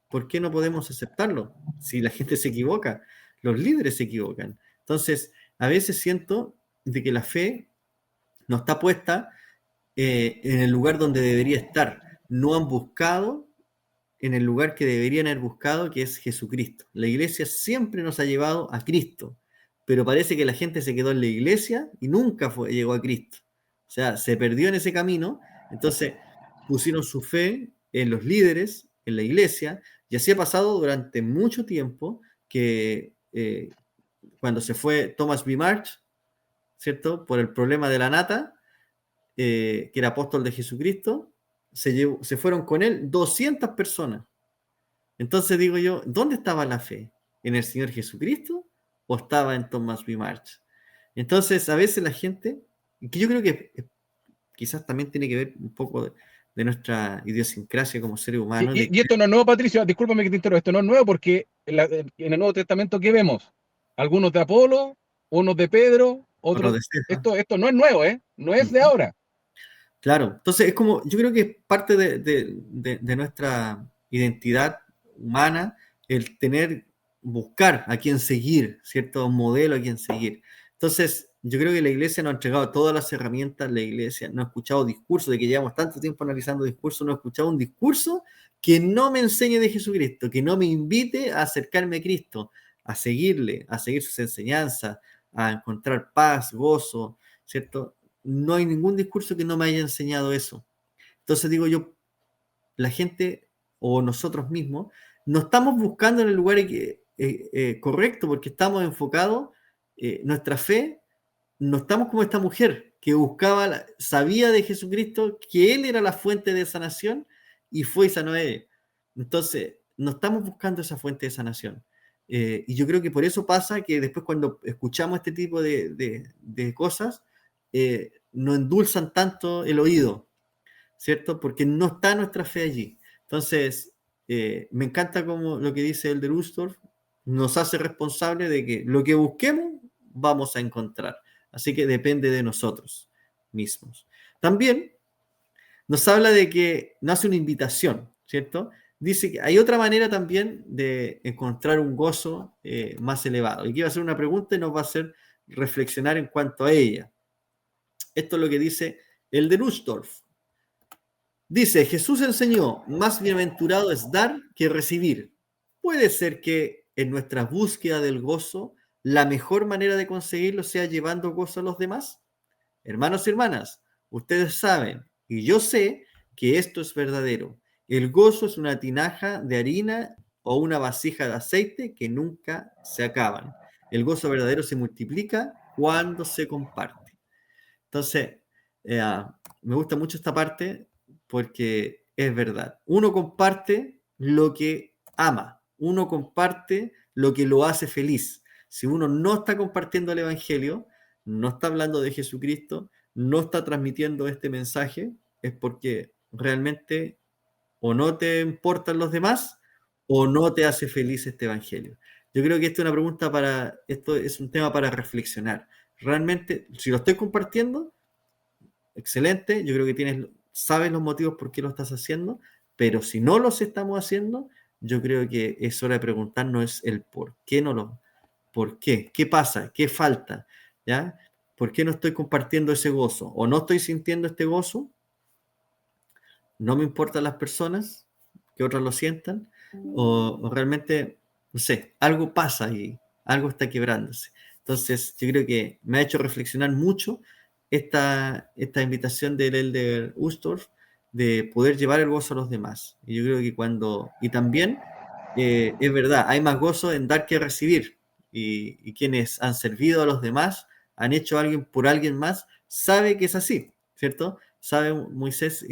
¿Por qué no podemos aceptarlo? Si la gente se equivoca, los líderes se equivocan. Entonces, a veces siento de que la fe no está puesta en el lugar donde debería estar. No han buscado en el lugar que deberían haber buscado, que es Jesucristo. La iglesia siempre nos ha llevado a Cristo, pero parece que la gente se quedó en la iglesia y nunca llegó a Cristo. O sea, se perdió en ese camino, entonces pusieron su fe en los líderes, en la iglesia, y así ha pasado durante mucho tiempo que cuando se fue Thomas B. Marsh, ¿cierto? Por el problema de la nata, que era apóstol de Jesucristo, se fueron con él 200 personas. Entonces digo yo, ¿dónde estaba la fe? ¿En el Señor Jesucristo o estaba en Thomas B. Marsh? Entonces, a veces la gente, que yo creo que quizás también tiene que ver un poco de nuestra idiosincrasia como seres humanos. Y esto no es nuevo, Patricio, discúlpame que te interrumpa, esto no es nuevo porque en el Nuevo Testamento, ¿qué vemos? Algunos de Apolo, unos de Pedro, Otro otros. de César. Esto no es nuevo, ¿eh? No es de ahora. Claro, entonces es como, yo creo que es parte de nuestra identidad humana el buscar a quién seguir, cierto modelo a quién seguir. Entonces, yo creo que la iglesia nos ha entregado todas las herramientas, la iglesia no ha escuchado discursos, de que llevamos tanto tiempo analizando discursos, no he escuchado un discurso que no me enseñe de Jesucristo, que no me invite a acercarme a Cristo, a seguirle, a seguir sus enseñanzas, a encontrar paz, gozo, ¿cierto? No hay ningún discurso que no me haya enseñado eso. Entonces digo yo, la gente o nosotros mismos no estamos buscando en el lugar correcto, porque estamos enfocados, nuestra fe, no estamos como esta mujer que buscaba, sabía de Jesucristo, que Él era la fuente de sanación y fue y sanó a ella. Entonces, no estamos buscando esa fuente de sanación. Y yo creo que por eso pasa que después cuando escuchamos este tipo de cosas, nos endulzan tanto el oído, ¿cierto? Porque no está nuestra fe allí. Entonces, me encanta como lo que dice Elder Uchtdorf, nos hace responsable de que lo que busquemos vamos a encontrar. Así que depende de nosotros mismos. También nos habla de que nos hace una invitación, ¿cierto? Dice que hay otra manera también de encontrar un gozo más elevado. Y aquí va a hacer una pregunta y nos va a hacer reflexionar en cuanto a ella. Esto es lo que dice Elder Uchtdorf. Dice, Jesús enseñó, más bienaventurado es dar que recibir. Puede ser que en nuestra búsqueda del gozo, la mejor manera de conseguirlo sea llevando gozo a los demás. Hermanos y hermanas, ustedes saben, y yo sé que esto es verdadero. El gozo es una tinaja de harina o una vasija de aceite que nunca se acaban. El gozo verdadero se multiplica cuando se comparte. Entonces, me gusta mucho esta parte porque es verdad. Uno comparte lo que ama, uno comparte lo que lo hace feliz. Si uno no está compartiendo el Evangelio, no está hablando de Jesucristo, no está transmitiendo este mensaje, es porque realmente o no te importan los demás o no te hace feliz este Evangelio. Yo creo que esto es un tema para reflexionar. Realmente, si lo estoy compartiendo, excelente, yo creo que sabes los motivos por qué lo estás haciendo, pero si no los estamos haciendo, yo creo que es hora de preguntarnos el por qué pasa, qué falta, ¿ya? ¿Por qué no estoy compartiendo ese gozo? ¿O no estoy sintiendo este gozo? ¿No me importan las personas que otras lo sientan? ¿O realmente, no sé, algo pasa y algo está quebrándose? Entonces, yo creo que me ha hecho reflexionar mucho esta invitación del Elder Uchtdorf de poder llevar el gozo a los demás. Y yo creo que y también es verdad, hay más gozo en dar que recibir. Y quienes han servido a los demás, han hecho alguien por alguien más, sabe que es así, ¿cierto? Sabe Moisés,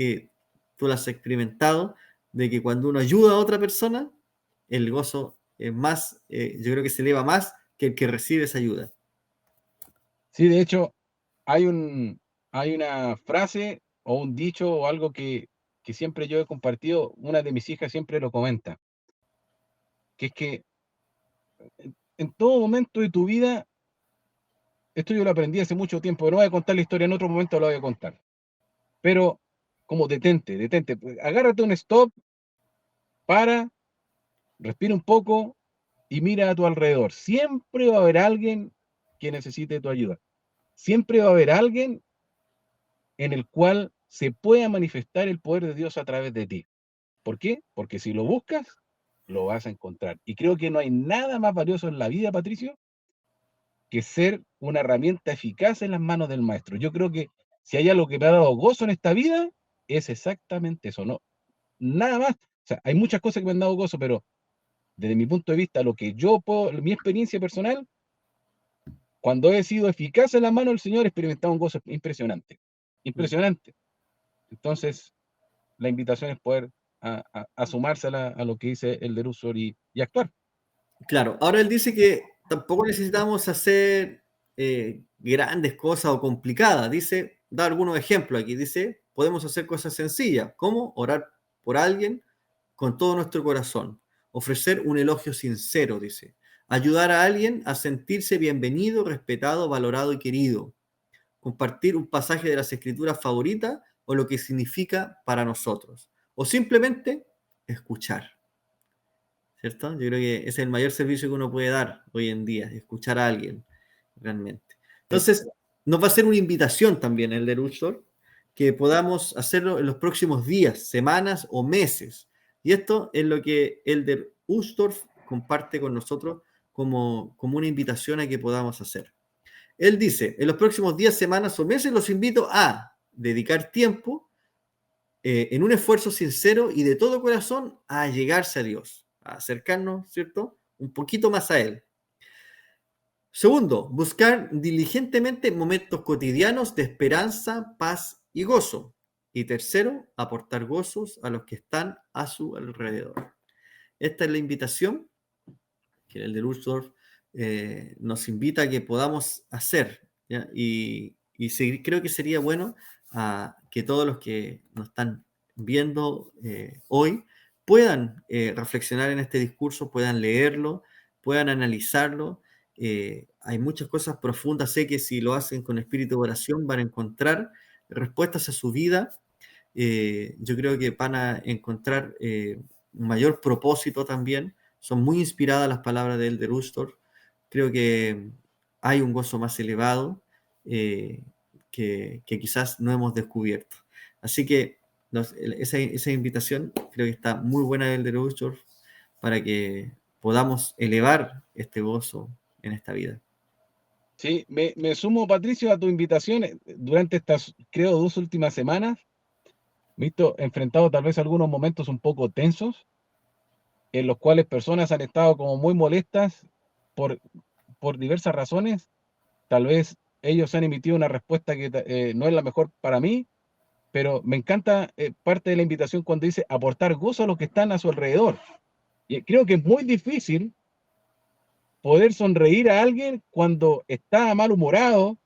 tú lo has experimentado, de que cuando uno ayuda a otra persona, el gozo es más, yo creo que se eleva más que el que recibe esa ayuda. Sí, de hecho, hay una frase o un dicho o algo que siempre yo he compartido, una de mis hijas siempre lo comenta, que es que en todo momento de tu vida, esto yo lo aprendí hace mucho tiempo, no voy a contar la historia, en otro momento lo voy a contar, pero como detente, pues, agárrate un stop, para, respira un poco y mira a tu alrededor. Siempre va a haber alguien que necesite tu ayuda. Siempre va a haber alguien en el cual se pueda manifestar el poder de Dios a través de ti. ¿Por qué? Porque si lo buscas, lo vas a encontrar. Y creo que no hay nada más valioso en la vida, Patricio, que ser una herramienta eficaz en las manos del maestro. Yo creo que si hay algo que me ha dado gozo en esta vida, es exactamente eso, ¿no? Nada más. O sea, hay muchas cosas que me han dado gozo, pero desde mi punto de vista, lo que yo puedo, mi experiencia personal, cuando he sido eficaz en la mano del Señor, he experimentado un gozo impresionante. Impresionante. Entonces, la invitación es poder a sumarse a lo que dice el Derusor y actuar. Claro, ahora él dice que tampoco necesitamos hacer grandes cosas o complicadas. Dice, da algunos ejemplos aquí. Dice, podemos hacer cosas sencillas, como orar por alguien con todo nuestro corazón, ofrecer un elogio sincero, dice, ayudar a alguien a sentirse bienvenido, respetado, valorado y querido, compartir un pasaje de las escrituras favorita o lo que significa para nosotros, o simplemente escuchar. ¿Cierto? Yo creo que ese es el mayor servicio que uno puede dar hoy en día, escuchar a alguien, realmente. Sí. Entonces, nos va a hacer una invitación también el de Uchtdorf, que podamos hacerlo en los próximos días, semanas o meses. Y esto es lo que el de Uchtdorf comparte con nosotros como una invitación a que podamos hacer. Él dice, en los próximos días, semanas o meses los invito a dedicar tiempo en un esfuerzo sincero y de todo corazón a llegarse a Dios, a acercarnos, ¿cierto? Un poquito más a Él. Segundo, buscar diligentemente momentos cotidianos de esperanza, paz y gozo. Y tercero, aportar gozos a los que están a su alrededor. Esta es la invitación que el de Ursdorf nos invita a que podamos hacer, ¿ya? Creo que sería bueno que todos los que nos están viendo hoy puedan reflexionar en este discurso, puedan leerlo, puedan analizarlo. Hay muchas cosas profundas, sé que si lo hacen con espíritu de oración van a encontrar respuestas a su vida. Yo creo que van a encontrar un mayor propósito también. Son muy inspiradas las palabras de Elder Ursdorf. Creo que hay un gozo más elevado que quizás no hemos descubierto. Así que esa invitación creo que está muy buena de Elder Ursdorf para que podamos elevar este gozo en esta vida. Sí, me sumo, Patricio, a tu invitación. Durante estas, creo, 2 últimas semanas, me he visto enfrentado tal vez a algunos momentos un poco tensos, en los cuales personas han estado como muy molestas por, por diversas razones. Tal vez ellos han emitido una respuesta que no es la mejor para mí, pero me encanta parte de la invitación cuando dice aportar gozo a los que están a su alrededor. Y creo que es muy difícil poder sonreír a alguien cuando está malhumorado,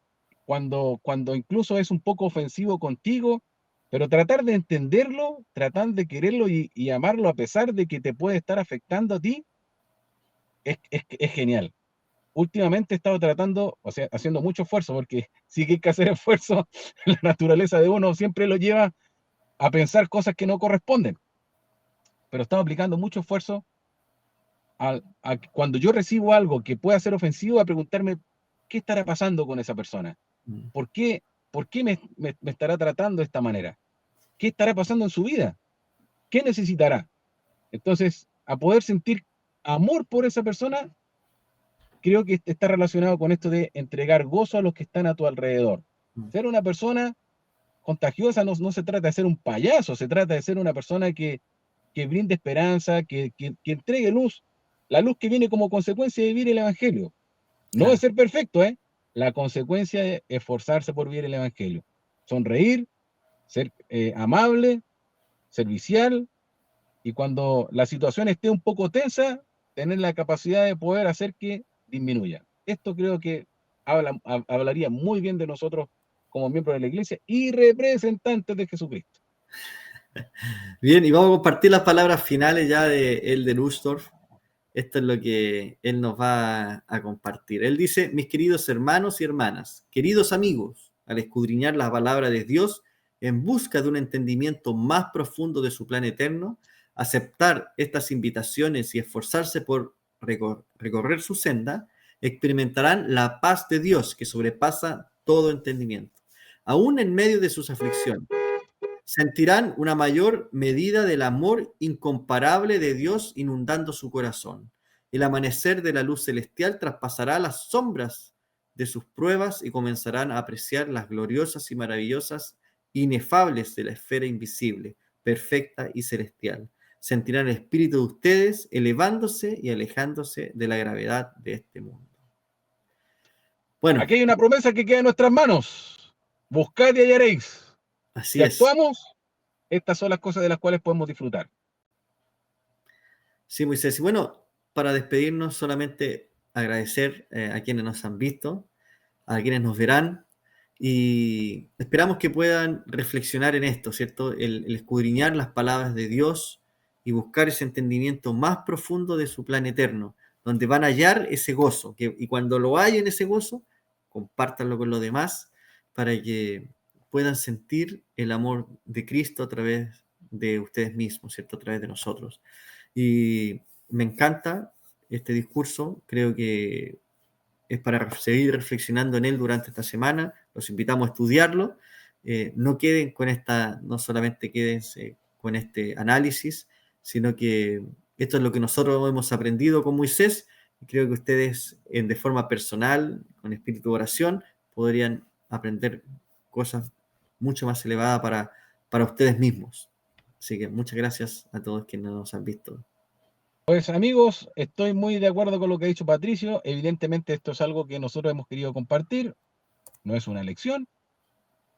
cuando incluso es un poco ofensivo contigo, pero tratar de entenderlo, tratar de quererlo y amarlo a pesar de que te puede estar afectando a ti, es genial. Últimamente he estado tratando, o sea, haciendo mucho esfuerzo, porque sí que hay que hacer esfuerzo, la naturaleza de uno siempre lo lleva a pensar cosas que no corresponden, pero he estado aplicando mucho esfuerzo cuando yo recibo algo que pueda ser ofensivo, a preguntarme qué estará pasando con esa persona. Mm. ¿Por qué, me estará tratando de esta manera? ¿Qué estará pasando en su vida? ¿Qué necesitará? Entonces, a poder sentir amor por esa persona, creo que está relacionado con esto de entregar gozo a los que están a tu alrededor. Mm. Ser una persona contagiosa no se trata de ser un payaso, se trata de ser una persona que brinde esperanza, que entregue luz, la luz que viene como consecuencia de vivir el Evangelio. No es Claro. ser perfecto, ¿eh? La consecuencia es esforzarse por vivir el Evangelio. Sonreír, ser amable, servicial, y cuando la situación esté un poco tensa, tener la capacidad de poder hacer que disminuya. Esto creo que hablaría muy bien de nosotros como miembros de la iglesia y representantes de Jesucristo. Bien, y vamos a compartir las palabras finales ya de Elder Ursdorf. Esto es lo que él nos va a compartir. Él dice: mis queridos hermanos y hermanas, queridos amigos, al escudriñar la palabra de Dios en busca de un entendimiento más profundo de su plan eterno, aceptar estas invitaciones y esforzarse por recorrer su senda, experimentarán la paz de Dios que sobrepasa todo entendimiento. Aún en medio de sus aflicciones, sentirán una mayor medida del amor incomparable de Dios inundando su corazón. El amanecer de la luz celestial traspasará las sombras de sus pruebas y comenzarán a apreciar las gloriosas y maravillosas, inefables de la esfera invisible, perfecta y celestial. Sentirán el espíritu de ustedes elevándose y alejándose de la gravedad de este mundo. Bueno, Aquí hay una promesa que queda en nuestras manos. Buscad y hallaréis. Si así es. actuamos, estas son las cosas de las cuales podemos disfrutar. Sí, Moisés. Y bueno, para despedirnos, solamente agradecer a quienes nos han visto, a quienes nos verán, y esperamos que puedan reflexionar en esto, ¿cierto? El escudriñar las palabras de Dios y buscar ese entendimiento más profundo de su plan eterno, donde van a hallar ese gozo, y cuando lo hallen ese gozo, compártanlo con los demás para que puedan sentir el amor de Cristo a través de ustedes mismos, ¿cierto? A través de nosotros. Y me encanta este discurso, creo que es para seguir reflexionando en él durante esta semana, los invitamos a estudiarlo, no queden con no solamente quédense con este análisis, sino que esto es lo que nosotros hemos aprendido con Moisés, y creo que ustedes de forma personal, con espíritu de oración, podrían aprender cosas mucho más elevadas para ustedes mismos. Así que muchas gracias a todos quienes nos han visto. Pues amigos, estoy muy de acuerdo con lo que ha dicho Patricio. Evidentemente esto es algo que nosotros hemos querido compartir. No es una elección.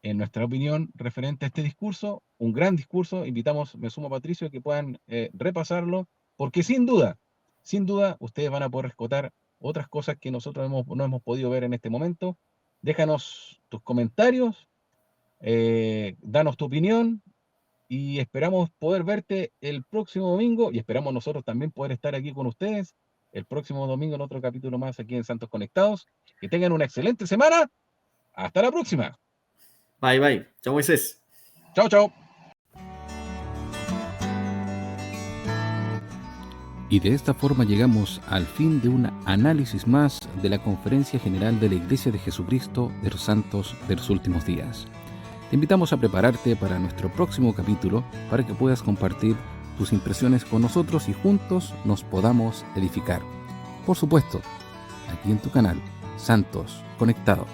En nuestra opinión referente a este discurso, un gran discurso. Invitamos, me sumo a Patricio, a que puedan repasarlo, porque sin duda, ustedes van a poder rescatar otras cosas que nosotros no hemos podido ver en este momento. Déjanos tus comentarios, danos tu opinión y esperamos poder verte el próximo domingo y esperamos nosotros también poder estar aquí con ustedes el próximo domingo en otro capítulo más aquí en Santos Conectados. Que tengan una excelente semana. Hasta la próxima. Bye, bye. Chao, Moisés. Chao, chao. Y de esta forma llegamos al fin de un análisis más de la Conferencia General de la Iglesia de Jesucristo de los Santos de los Últimos Días. Te invitamos a prepararte para nuestro próximo capítulo para que puedas compartir tus impresiones con nosotros y juntos nos podamos edificar. Por supuesto, aquí en tu canal, Santos Conectados.